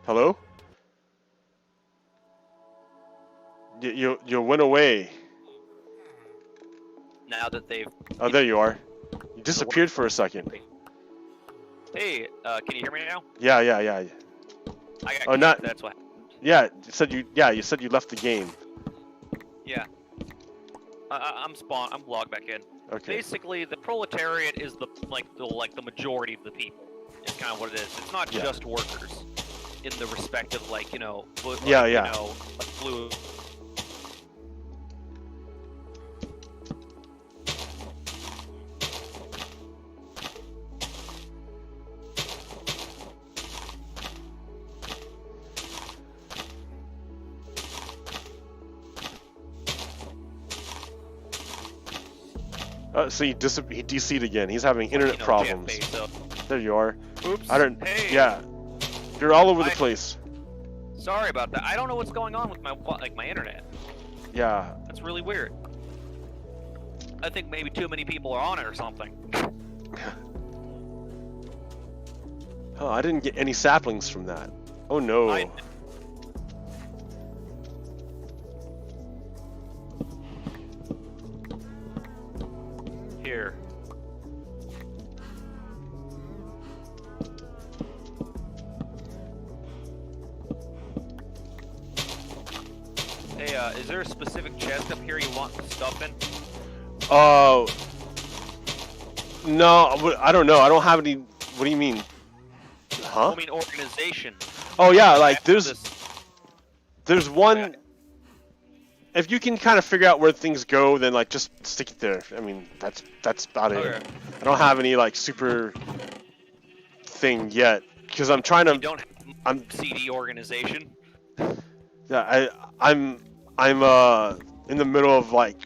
Speaker 1: Hello? You went away.
Speaker 2: Now that they've.
Speaker 1: Oh, there you are. You disappeared for a second.
Speaker 2: Hey, can you hear me now?
Speaker 1: Yeah.
Speaker 2: I got
Speaker 1: not.
Speaker 2: That's what.
Speaker 1: Yeah, you said you left the game.
Speaker 2: Yeah. I'm logged back in.
Speaker 1: Okay.
Speaker 2: Basically, the proletariat is the majority of the people. It's kind of what it is. It's not just workers. In the respect of blue.
Speaker 1: So he DC'd again. He's having internet problems. There you are.
Speaker 2: Oops.
Speaker 1: Hey. Yeah. You're all over the place.
Speaker 2: Sorry about that. I don't know what's going on with my internet.
Speaker 1: Yeah.
Speaker 2: That's really weird. I think maybe too many people are on it or something.
Speaker 1: Oh, I didn't get any saplings from that. Oh no.
Speaker 2: Here. Hey, is there a specific chest up here you want stuff in?
Speaker 1: Oh. No, I don't know. I don't have any. What do you mean? Huh?
Speaker 2: I mean organization.
Speaker 1: Oh yeah, like there's one. If you can kind of figure out where things go, then like just stick it there. I mean, that's about it.
Speaker 2: Okay.
Speaker 1: I don't have any like super thing yet because I'm trying to.
Speaker 2: You don't have CD organization.
Speaker 1: Yeah, I'm in the middle of like.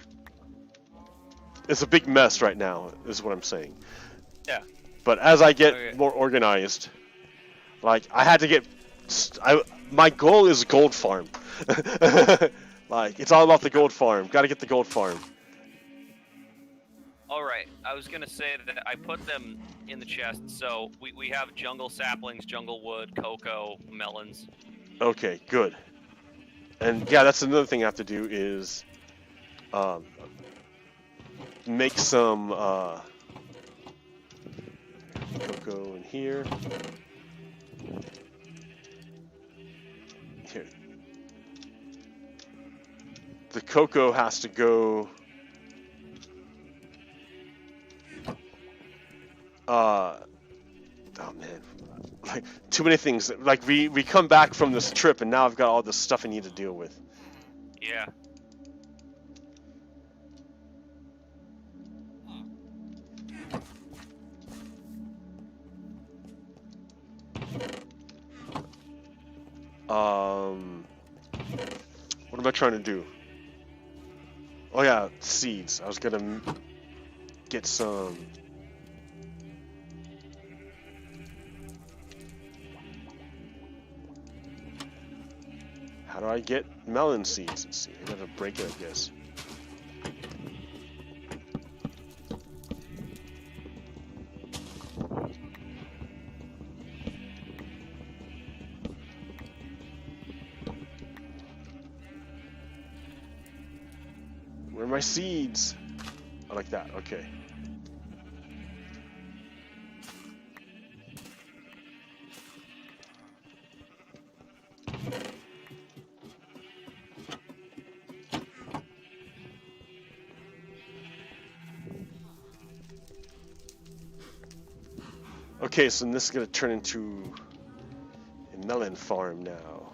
Speaker 1: It's a big mess right now, is what I'm saying.
Speaker 2: Yeah.
Speaker 1: But as I get more organized, like I had to get, my goal is gold farm. Like it's all about the gold farm. Got to get the gold farm.
Speaker 2: All right. I was gonna say that I put them in the chest. So we have jungle saplings, jungle wood, cocoa, melons.
Speaker 1: Okay, good. And yeah, that's another thing I have to do is make some cocoa in here. Here. The cocoa has to go. Oh man, like too many things. Like we come back from this trip and now I've got all this stuff I need to deal with.
Speaker 2: Yeah.
Speaker 1: What am I trying to do? Oh yeah, seeds. I was gonna get some. How do I get melon seeds? Let's see. I gotta break it, I guess. Where are my seeds? I like that. Okay. Okay, so this is gonna turn into a melon farm now.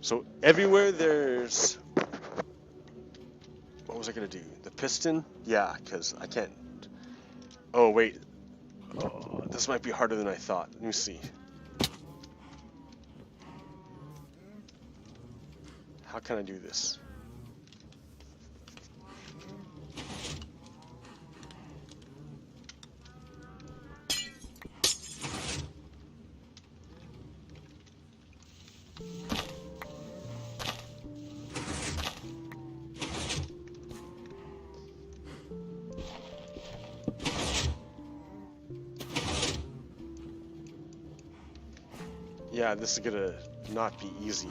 Speaker 1: So everywhere there's, what was I gonna do? The piston? Yeah, because I can't. Oh wait, oh, this might be harder than I thought. Let me see. How can I do this? Yeah, this is gonna not be easy.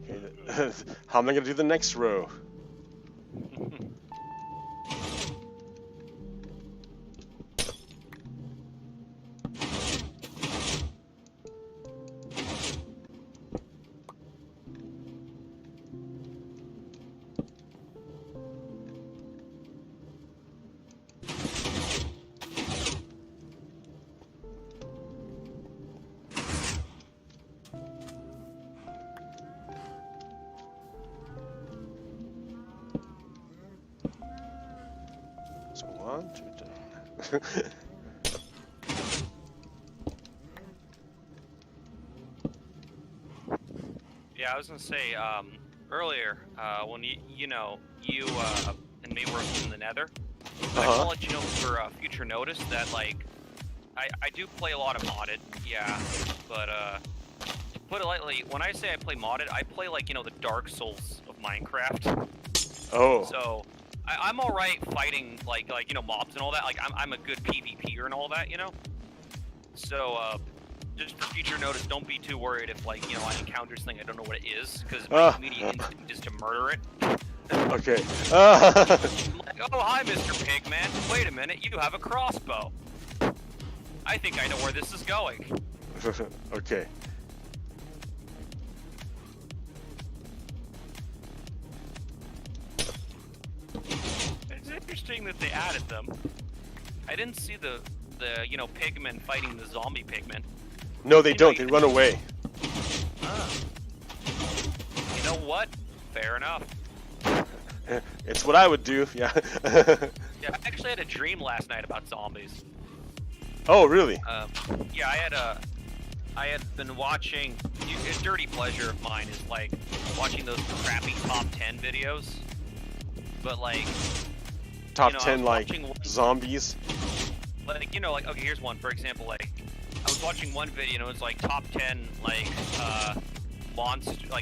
Speaker 1: Okay, how am I gonna do the next row? So 1, 2, 3.
Speaker 2: Yeah, I was gonna say earlier when you and me were in the Nether. I want to let you know for future notice that like I do play a lot of modded, yeah, but to put it lightly, when I say I play modded, I play like the Dark Souls of Minecraft.
Speaker 1: Oh.
Speaker 2: So I'm all right fighting like mobs and all that. Like I'm a good PvPer and all that, So just for future notice, don't be too worried if I encounter something I don't know what it is, because my immediate instinct is to murder it.
Speaker 1: Okay.
Speaker 2: I'm like, oh hi, Mr. Pigman. Wait a minute, you have a crossbow. I think I know where this is going.
Speaker 1: Okay.
Speaker 2: It's interesting that they added them. I didn't see the pigmen fighting the zombie pigmen.
Speaker 1: No, they don't. They run away.
Speaker 2: You know what? Fair enough.
Speaker 1: It's what I would do. Yeah.
Speaker 2: Yeah, I actually had a dream last night about zombies.
Speaker 1: Oh, really?
Speaker 2: Yeah, I had been watching. A dirty pleasure of mine is like watching those crappy top 10 videos, but like
Speaker 1: top 10 like zombies.
Speaker 2: Like like okay, here's one for example. Like I was watching one video and it was like top 10 like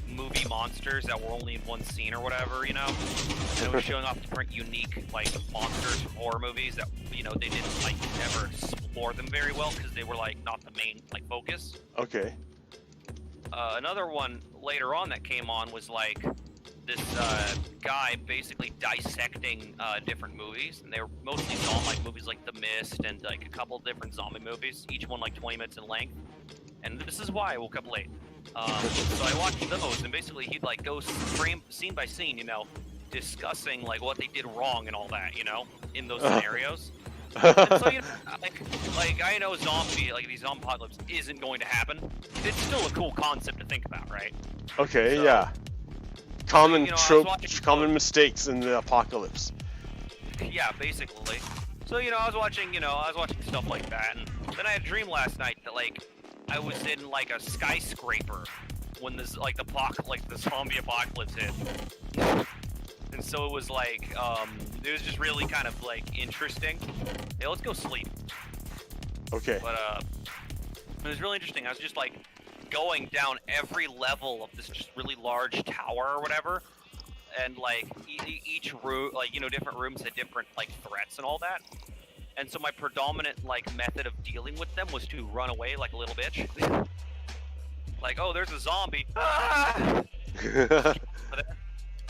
Speaker 2: movie monsters that were only in one scene or whatever, and it was showing off different unique like monsters from horror movies that they didn't like never explore them very well because they were like not the main like focus.
Speaker 1: Okay.
Speaker 2: Another one later on that came on was like this guy basically dissecting different movies, and they were mostly zombie movies like The Mist and like a couple different zombie movies, each one like 20 minutes in length. And this is why I woke up late. So I watched those, and basically he'd like go scene by scene, discussing like what they did wrong and all that, in those scenarios. And so, you know, like I know the zombie apocalypse isn't going to happen. It's still a cool concept to think about, right?
Speaker 1: Okay,
Speaker 2: so,
Speaker 1: yeah. Common
Speaker 2: you know,
Speaker 1: common mistakes in the apocalypse.
Speaker 2: Yeah, basically. So, you know, I was watching stuff like that, and then I had a dream last night that, like, I was in, like, a skyscraper when this, like, the zombie apocalypse hit. And so it was, like, it was just really kind of, like, interesting. Hey, let's go sleep.
Speaker 1: Okay.
Speaker 2: But, it was really interesting. I was just, like, going down every level of this just really large tower or whatever. And, like, each room, like, you know, different rooms had different, like, threats and all that. And so my predominant, like, method of dealing with them was to run away like a little bitch. Like, oh, there's a zombie. Ah!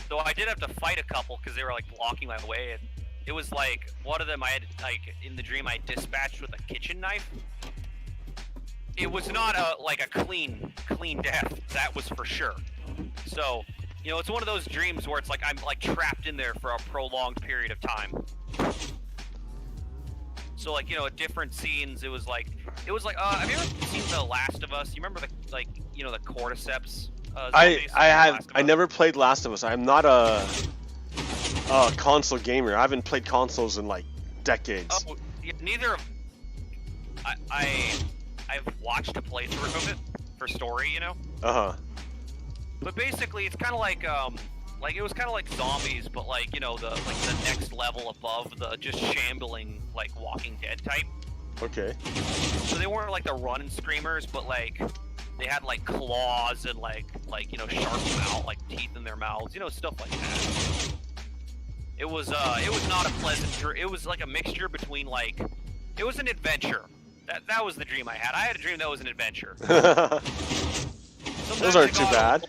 Speaker 2: So I did have to fight a couple because they were, like, blocking my way. And it was, like, one of them I had, like, in the dream I dispatched with a kitchen knife. It was not like a clean death. That was for sure. So... you know, it's one of those dreams where it's like I'm like trapped in there for a prolonged period of time. So like, you know, at different scenes, it was like have you ever seen The Last of Us? You remember the, like, you know, the cordyceps?
Speaker 1: I never played Last of Us. I'm not a console gamer. I haven't played consoles in like decades.
Speaker 2: Oh, yeah, neither. I've watched a playthrough of it for story, you know. But basically, it's kind of like it was kind of like zombies, but like, you know, the next level above the just shambling, like, Walking Dead type.
Speaker 1: Okay.
Speaker 2: So they weren't like the run and screamers, but like they had like claws and like you know, sharp mouth, like teeth in their mouths, you know, stuff like that. It was not a pleasant. It was like a mixture between, like, it was an adventure. That was the dream I had. I had a dream that was an adventure.
Speaker 1: Those aren't too bad.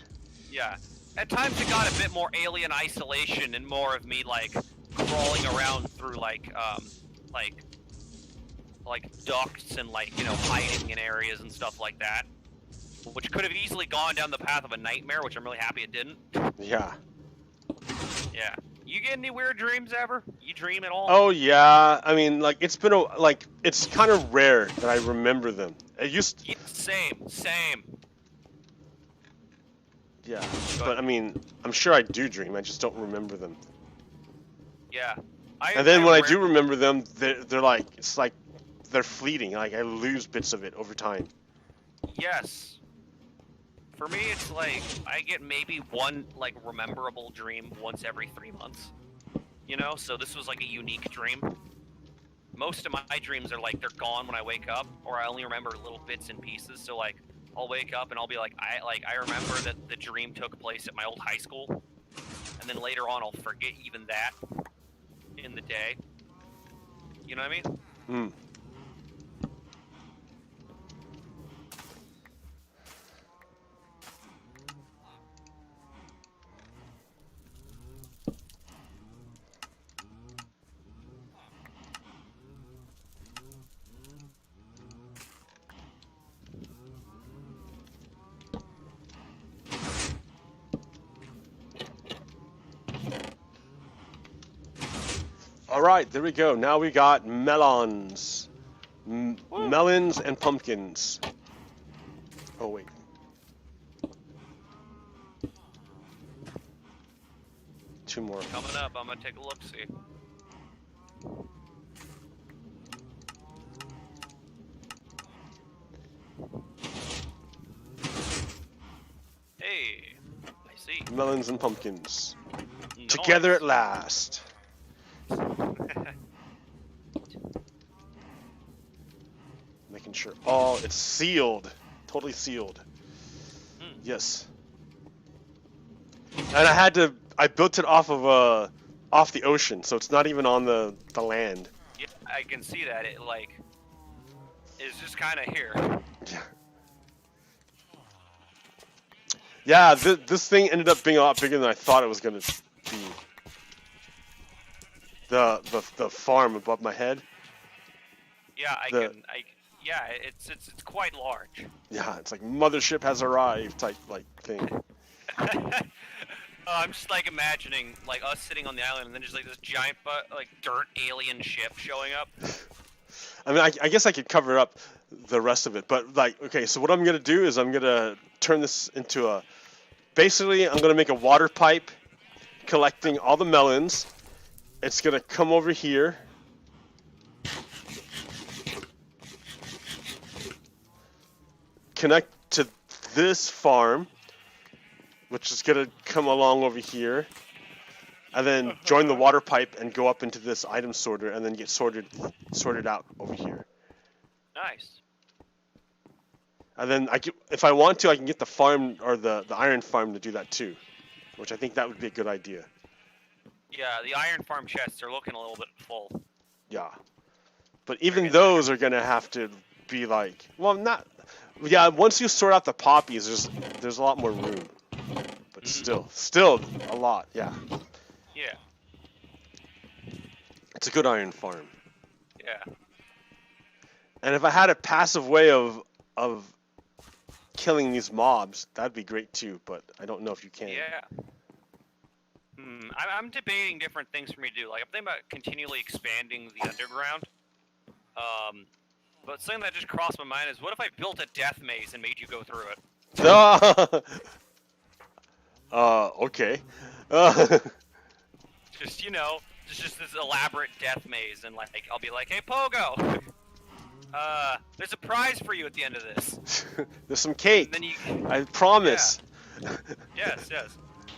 Speaker 2: Yeah. At times it got a bit more alien isolation and more of me, like, crawling around through, like ducts and, like, you know, hiding in areas and stuff like that. Which could have easily gone down the path of a nightmare, which I'm really happy it didn't.
Speaker 1: Yeah.
Speaker 2: Yeah. You get any weird dreams ever? You dream at all?
Speaker 1: Oh yeah. I mean, like, it's kind of rare that I remember them. It used.
Speaker 2: Yeah, same.
Speaker 1: Yeah, but I mean, I'm sure I do dream. I just don't remember them.
Speaker 2: Yeah.
Speaker 1: And then when I do remember them, they're like, it's like they're fleeting. Like, I lose bits of it over time.
Speaker 2: Yes. For me, it's like I get maybe one, like, rememberable dream once every 3 months. You know, so this was like a unique dream. Most of my dreams are like they're gone when I wake up, or I only remember little bits and pieces. So like, I'll wake up and I'll be like, I remember that the dream took place at my old high school, and then later on I'll forget even that in the day. You know what I mean?
Speaker 1: Hmm. Alright, there we go. Now we got melons. Melons and pumpkins. Oh, wait. Two more.
Speaker 2: Coming up, I'm gonna take a look-see. Hey, I see.
Speaker 1: Melons and pumpkins.
Speaker 2: Nice.
Speaker 1: Together at last. Making sure. Oh, it's sealed. Totally sealed. Yes. And I built it off the ocean, so it's not even on the land.
Speaker 2: Yeah, I can see that. It, like, is just kind of here.
Speaker 1: Yeah. Yeah, this thing ended up being a lot bigger than I thought it was gonna be. The farm above my head.
Speaker 2: Yeah, yeah, it's quite large.
Speaker 1: Yeah, it's like mothership has arrived type like thing.
Speaker 2: I'm just like imagining like us sitting on the island and then just like this giant like dirt alien ship showing up.
Speaker 1: I mean, I guess I could cover up the rest of it, but like, okay, so what I'm gonna do is I'm gonna turn this into a. Basically, I'm gonna make a water pipe collecting all the melons. It's gonna come over here. Connect to this farm, which is gonna come along over here, and then join the water pipe and go up into this item sorter, and then get sorted out over here.
Speaker 2: Nice.
Speaker 1: And then if I want to, I can get the farm or the iron farm to do that too, which I think that would be a good idea.
Speaker 2: Yeah, the iron farm chests are looking a little bit full.
Speaker 1: Yeah, but even those are gonna have to be like, well, not. Yeah, once you sort out the poppies, there's a lot more room, but still a lot. Yeah.
Speaker 2: Yeah.
Speaker 1: It's a good iron farm.
Speaker 2: Yeah.
Speaker 1: And if I had a passive way of killing these mobs, that'd be great too. But I don't know if you can.
Speaker 2: Yeah. I'm debating different things for me to do. Like I'm thinking about continually expanding the underground. But something that just crossed my mind is, what if I built a death maze and made you go through it?
Speaker 1: Okay.
Speaker 2: Just, you know, just this elaborate death maze, and like, I'll be like, hey, Pogo! There's a prize for you at the end of this.
Speaker 1: There's some cake.
Speaker 2: And then you...
Speaker 1: I promise.
Speaker 2: Yeah. Yes.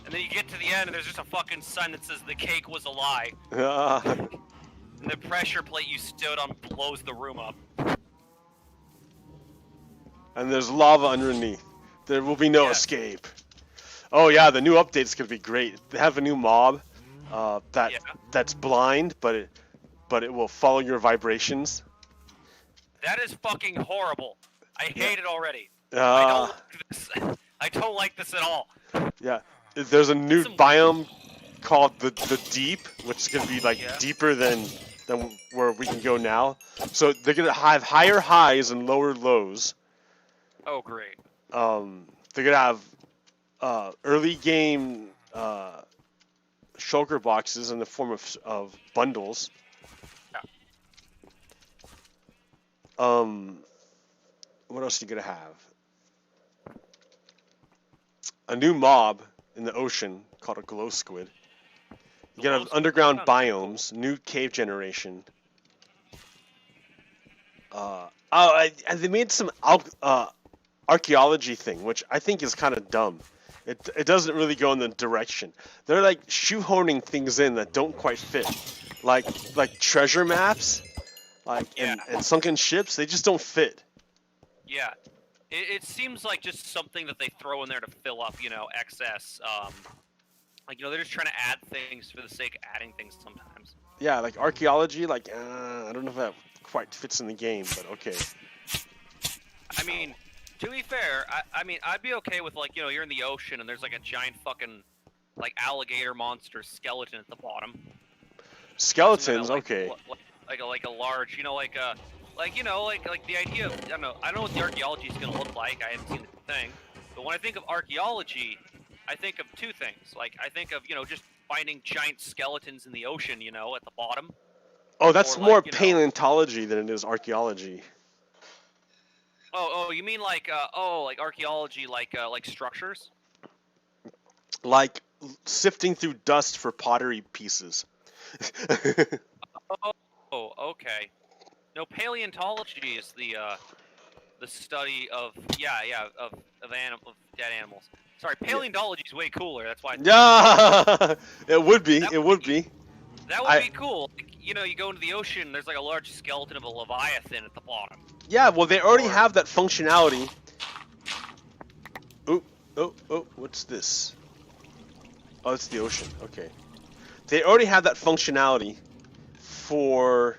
Speaker 2: And then you get to the end, and there's just a fucking sign that says the cake was a lie. And the pressure plate you stood on blows the room up.
Speaker 1: And there's lava underneath. There will be no escape. Oh yeah, the new update's gonna be great. They have a new mob that's blind, but it will follow your vibrations.
Speaker 2: That is fucking horrible. I hate it already. I don't like this at all.
Speaker 1: Yeah, there's a new biome called the deep, which is gonna be like deeper than where we can go now. So they're gonna have higher highs and lower lows.
Speaker 2: Oh great.
Speaker 1: They're gonna have early game shulker boxes in the form of bundles. What else are you gonna have? A new mob in the ocean called a glow squid. You gotta have underground biomes, new cave generation. They made some archaeology thing, which I think is kind of dumb. It doesn't really go in the direction. They're like shoehorning things in that don't quite fit, like treasure maps, and sunken ships. They just don't fit.
Speaker 2: Yeah, it seems like just something that they throw in there to fill up, you know, excess. Like, you know, they're just trying to add things for the sake of adding things sometimes.
Speaker 1: Yeah, like archaeology, like I don't know if that quite fits in the game, but okay.
Speaker 2: I mean, to be fair, I mean, I'd be okay with, like, you know, you're in the ocean and there's like a giant fucking like alligator monster skeleton at the bottom.
Speaker 1: Skeletons,
Speaker 2: like,
Speaker 1: okay.
Speaker 2: Like a large, you know, like the idea of, I don't know what the archaeology is gonna look like. I haven't seen the thing, but when I think of archaeology, I think of two things. Like, I think of, you know, just finding giant skeletons in the ocean, you know, at the bottom.
Speaker 1: Oh, that's more paleontology than it is archaeology.
Speaker 2: Oh, you mean like like archaeology, like structures?
Speaker 1: Like sifting through dust for pottery pieces.
Speaker 2: Oh, okay. No, paleontology is the study of dead animals. Sorry, paleontology is way cooler. That's why.
Speaker 1: Yeah, it would be. It would be.
Speaker 2: That would be cool. You know, you go into the ocean. There's like a large skeleton of a leviathan at the bottom.
Speaker 1: Yeah, well, they already have that functionality. Oh, what's this? Oh, it's the ocean. Okay. They already have that functionality for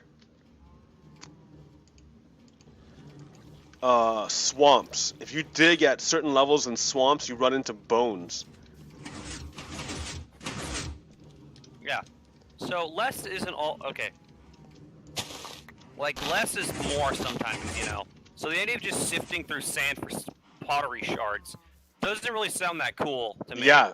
Speaker 1: swamps. If you dig at certain levels in swamps, you run into bones.
Speaker 2: Yeah. So less isn't all okay. Like, less is more sometimes, you know. So the idea of just sifting through sand for pottery shards doesn't really sound that cool to me.
Speaker 1: Yeah,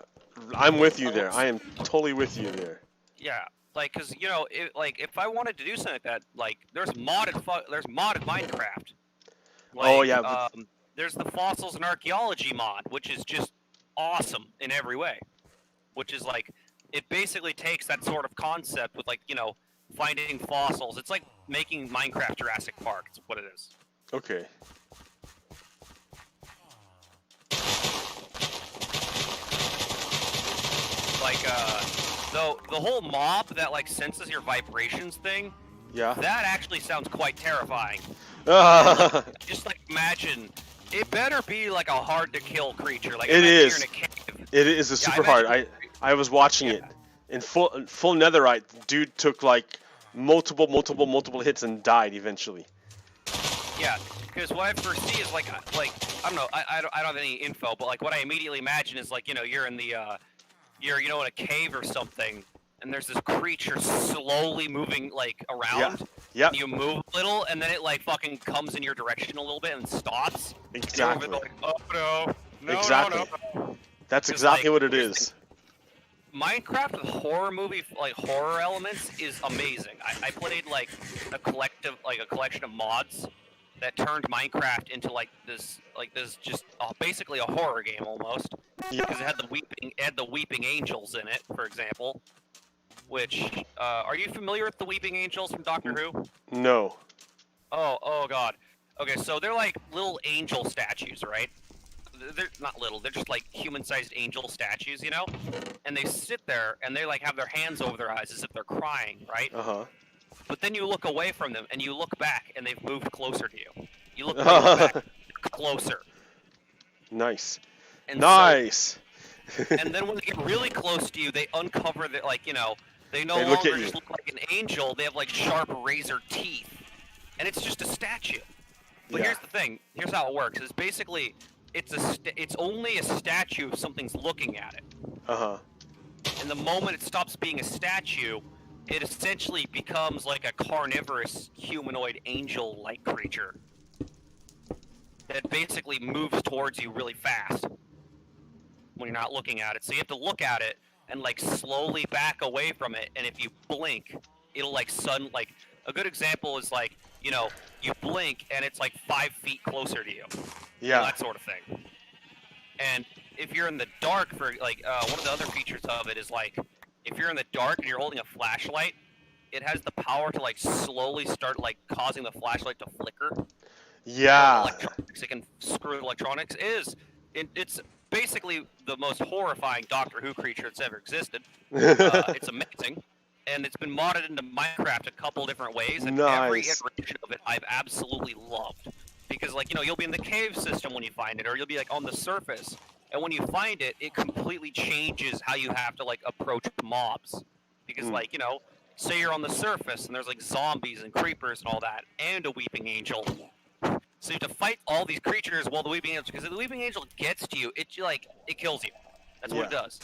Speaker 1: I'm with you there. I am totally with you there.
Speaker 2: Yeah, like, cause you know, if I wanted to do something like that, like, there's modded Minecraft. Like,
Speaker 1: Oh yeah.
Speaker 2: there's the fossils and archaeology mod, which is just awesome in every way. Which is like, it basically takes that sort of concept with, like, you know, finding fossils. It's like making Minecraft Jurassic Park. It's what it is.
Speaker 1: Okay.
Speaker 2: Like, the whole mob that, like, senses your vibrations thing,
Speaker 1: Yeah.
Speaker 2: that actually sounds quite terrifying. Just, like, imagine, it better be, like, a hard-to-kill creature. Like,
Speaker 1: it is.
Speaker 2: You're in a cave.
Speaker 1: It is a super hard. I was watching it. In full netherite, dude took, like, multiple hits and died eventually.
Speaker 2: Yeah, because what I foresee is, like, I don't know, I don't have any info, but, like, what I immediately imagine is, like, you know, you're in the, you know, in a cave or something, and there's this creature slowly moving, like, around.
Speaker 1: Yeah.
Speaker 2: You move a little, and then it, like, fucking comes in your direction a little bit and stops.
Speaker 1: Exactly.
Speaker 2: And you're like, oh no.
Speaker 1: Exactly.
Speaker 2: No.
Speaker 1: That's exactly
Speaker 2: like,
Speaker 1: what it is.
Speaker 2: Minecraft with horror elements is amazing. I played like a collection of mods that turned Minecraft into like this just basically a horror game almost.
Speaker 1: Yeah.
Speaker 2: Because it had the weeping angels in it, for example. Which are you familiar with the weeping angels from Doctor Who?
Speaker 1: No.
Speaker 2: Oh god. Okay, so they're like little angel statues, right? They're not little, they're just like human-sized angel statues, you know? And they sit there and they like have their hands over their eyes as if they're crying, right?
Speaker 1: Uh-huh.
Speaker 2: But then you look away from them and you look back and they've moved closer to you. You look back, closer.
Speaker 1: Nice.
Speaker 2: And
Speaker 1: nice.
Speaker 2: And then when they get really close to you, they uncover their, like, you know, they no
Speaker 1: look
Speaker 2: longer
Speaker 1: at you.
Speaker 2: just look like an angel, they have like sharp razor teeth. And it's just a statue. But here's the thing, here's how it works, is basically it's only a statue if something's looking at it.
Speaker 1: Uh-huh.
Speaker 2: And the moment it stops being a statue, it essentially becomes like a carnivorous humanoid angel-like creature that basically moves towards you really fast when you're not looking at it. So you have to look at it and like slowly back away from it, and if you blink, it'll like a good example is like, you know, you blink and it's like 5 feet closer to you.
Speaker 1: Yeah.
Speaker 2: You know, that sort of thing. And if you're in the dark, for like one of the other features of it is like, if you're in the dark and you're holding a flashlight, it has the power to like slowly start like causing the flashlight to flicker.
Speaker 1: Yeah.
Speaker 2: It can screw electronics. It's basically the most horrifying Doctor Who creature that's ever existed. It's amazing. And it's been modded into Minecraft a couple different ways, and every iteration of it I've absolutely loved. Because, like, you know, you'll be in the cave system when you find it, or you'll be, like, on the surface. And when you find it, it completely changes how you have to, like, approach mobs. Because, like, you know, say you're on the surface, and there's, like, zombies and creepers and all that, and a weeping angel. So you have to fight all these creatures while the weeping angel, because if the weeping angel gets to you, it kills you. That's what it does.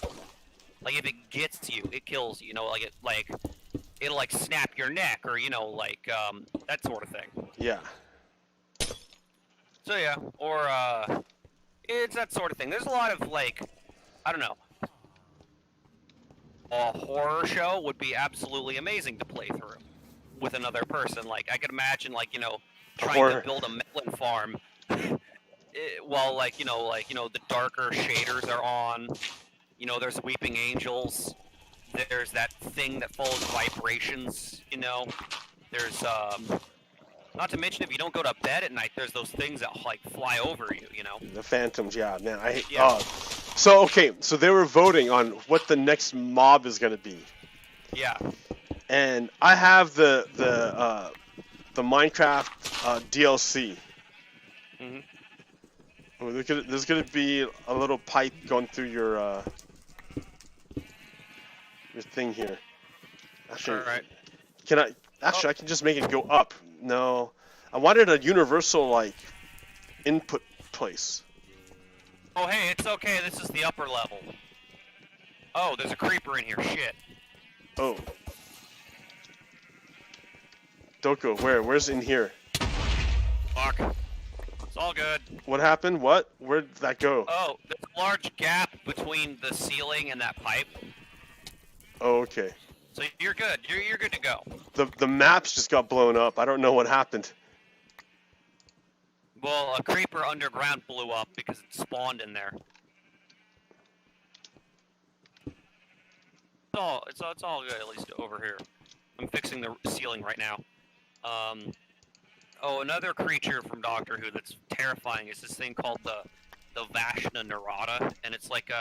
Speaker 2: Like, if it gets you, it kills you, you know, like, it'll, like, snap your neck, or, you know, like, that sort of thing.
Speaker 1: Yeah.
Speaker 2: So, yeah, or, it's that sort of thing. There's a lot of, like, I don't know. A horror show would be absolutely amazing to play through with another person. Like, I could imagine, like, you know, trying to build a melon farm while, like, you know, the darker shaders are on. You know, there's weeping angels. There's that thing that follows vibrations, you know. There's, not to mention if you don't go to bed at night, there's those things that, like, fly over you, you know.
Speaker 1: The phantoms, yeah, man. I hate, so, okay, so they were voting on what the next mob is going to be.
Speaker 2: Yeah.
Speaker 1: And I have the Minecraft DLC.
Speaker 2: Mm-hmm.
Speaker 1: Oh, there's gonna be a little pipe going through your thing here. Actually,
Speaker 2: Alright.
Speaker 1: Can I? Actually, I can just make it go up. No, I wanted a universal like input place.
Speaker 2: Oh, hey, it's okay. This is the upper level. Oh, there's a creeper in here. Shit.
Speaker 1: Oh. Doko, where's in here?
Speaker 2: Fuck. all good.
Speaker 1: What happened? What? Where did that go?
Speaker 2: Oh, there's a large gap between the ceiling and that pipe.
Speaker 1: Oh, okay.
Speaker 2: So you're good. You're good to go.
Speaker 1: The maps just got blown up. I don't know what happened.
Speaker 2: Well, a creeper underground blew up because it spawned in there. It's all good, at least over here. I'm fixing the ceiling right now. Oh, another creature from Doctor Who that's terrifying is this thing called the Vashna Narada, and it's like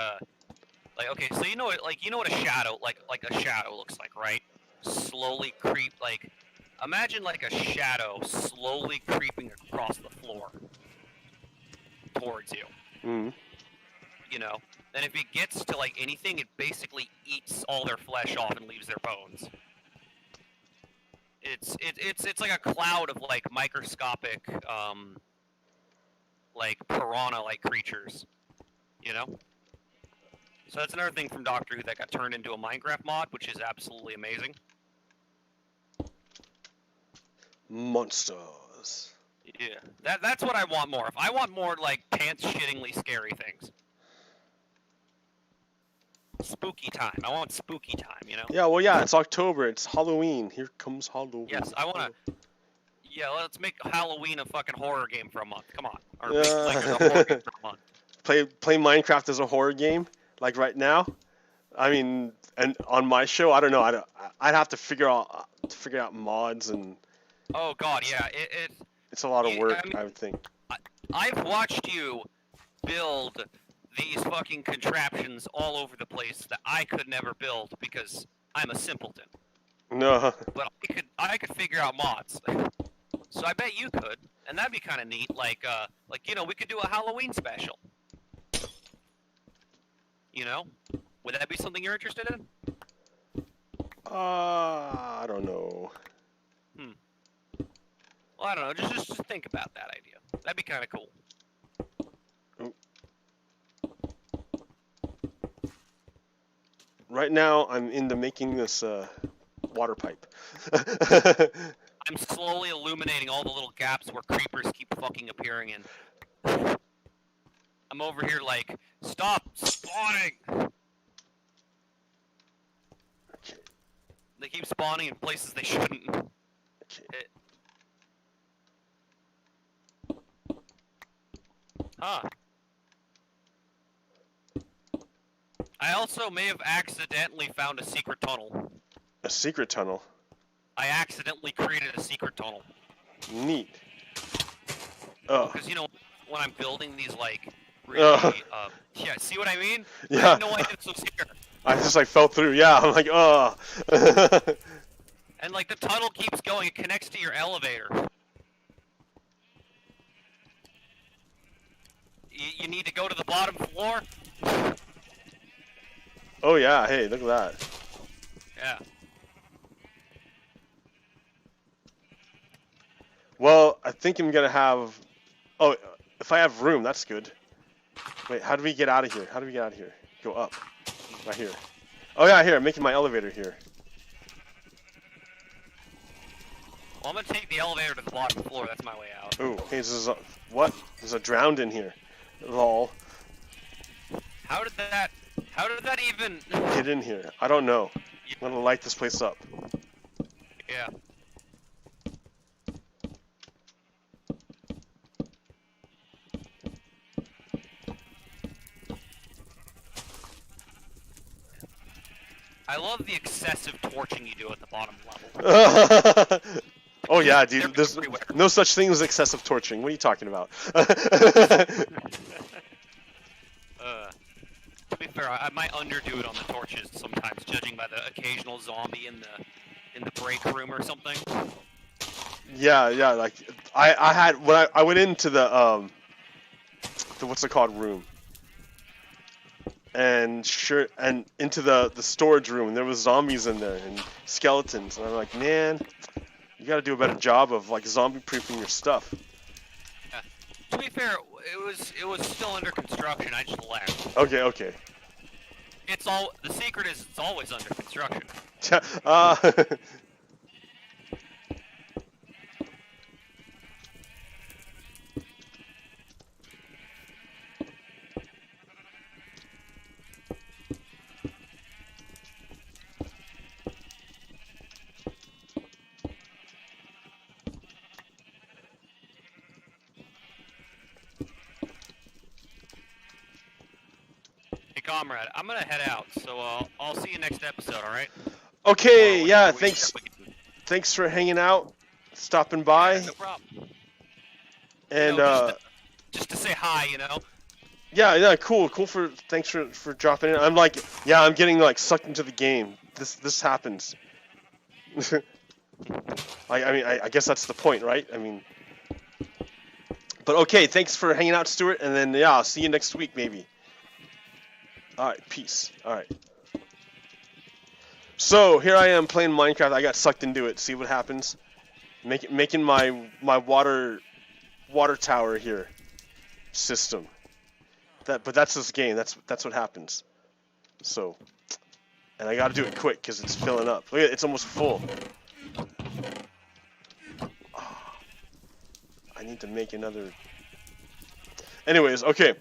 Speaker 2: okay, so you know what a shadow like a shadow looks like, right? Slowly creep imagine like a shadow slowly creeping across the floor towards you.
Speaker 1: Mm.
Speaker 2: You know, and if it gets to like anything, it basically eats all their flesh off and leaves their bones. It's like a cloud of like microscopic like piranha like creatures, you know? So that's another thing from Doctor Who that got turned into a Minecraft mod, which is absolutely amazing.
Speaker 1: Monsters.
Speaker 2: Yeah, that's what I want more of. I want more like pants-shittingly scary things. Spooky time. I want spooky time, you know?
Speaker 1: Yeah, well, yeah, it's October. It's Halloween. Here comes Halloween.
Speaker 2: Yes, I want to... Yeah, let's make Halloween a fucking horror game for a month. Come on. Or make like a horror game for a month.
Speaker 1: Play Minecraft as a horror game, like right now. I mean, and on my show, I don't know. I'd have to figure out mods and...
Speaker 2: Oh, God, yeah.
Speaker 1: It's a lot of work,
Speaker 2: I mean,
Speaker 1: I would think.
Speaker 2: I've watched you build these fucking contraptions all over the place that I could never build because I'm a simpleton.
Speaker 1: No.
Speaker 2: But I could figure out mods. So I bet you could, and that'd be kind of neat. Like you know, we could do a Halloween special. You know, would that be something you're interested in?
Speaker 1: I don't know.
Speaker 2: Well, I don't know. Just think about that idea. That'd be kind of cool.
Speaker 1: Right now, I'm into making this water pipe.
Speaker 2: I'm slowly illuminating all the little gaps where creepers keep fucking appearing in. I'm over here like, stop spawning!
Speaker 1: Okay.
Speaker 2: They keep spawning in places they shouldn't.
Speaker 1: Okay.
Speaker 2: Huh. I also may have accidentally found a secret tunnel.
Speaker 1: A secret tunnel?
Speaker 2: I accidentally created a secret tunnel.
Speaker 1: Neat. Oh.
Speaker 2: Because, you know, when I'm building these, like, really, yeah, see what I mean?
Speaker 1: Yeah.
Speaker 2: I had no idea this was here.
Speaker 1: I just, like, fell through. Yeah, I'm like, oh.
Speaker 2: And, like, the tunnel keeps going. It connects to your elevator. You need to go to the bottom floor?
Speaker 1: Oh, yeah. Hey, look at that.
Speaker 2: Yeah.
Speaker 1: Well, I think I'm gonna have... Oh, if I have room, that's good. Wait, how do we get out of here? How do we get out of here? Go up. Right here. Oh, yeah, here. I'm making my elevator here.
Speaker 2: Well, I'm gonna take the elevator to the bottom floor. That's my way out.
Speaker 1: Ooh, okay, this is a... What? There's a drowned in here. Lol.
Speaker 2: How did that even...
Speaker 1: Get in here. I don't know. I'm gonna light this place up.
Speaker 2: Yeah. I love the excessive torching you do at the bottom level.
Speaker 1: Oh yeah, dude, there's no such thing as excessive torching. What are you talking about?
Speaker 2: To be fair, I might underdo it on the torches sometimes, judging by the occasional zombie in the break room or something.
Speaker 1: Yeah, like I had when I went into the what's it called room, and into the storage room, and there was zombies in there and skeletons, and I'm like, man, you got to do a better job of like zombie proofing your stuff.
Speaker 2: Yeah. To be fair, it was still under construction. I just left.
Speaker 1: Okay.
Speaker 2: The secret is it's always under construction. comrade. I'm gonna head out, so I'll see you next episode. All right?
Speaker 1: Okay,
Speaker 2: Or
Speaker 1: yeah,
Speaker 2: we
Speaker 1: thanks.
Speaker 2: step again.
Speaker 1: Thanks for hanging out, stopping by,
Speaker 2: Yeah, no problem.
Speaker 1: and
Speaker 2: Just to say hi, you know.
Speaker 1: yeah, cool. Thanks for dropping in. I'm like, yeah, I'm getting like sucked into the game. This happens. I guess that's the point, right? I mean, but okay, thanks for hanging out, Stuart, and then yeah, I'll see you next week maybe. All right, peace. All right. So here I am playing Minecraft. I got sucked into it. See what happens. Making my water tower here system. But that's this game. That's what happens. So, and I got to do it quick because it's filling up. Look at it, it's almost full. Oh, I need to make another. Anyways, okay.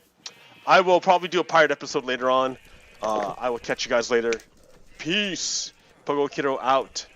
Speaker 1: I will probably do a pirate episode later on. I will catch you guys later. Peace. Pogo Kiddo out.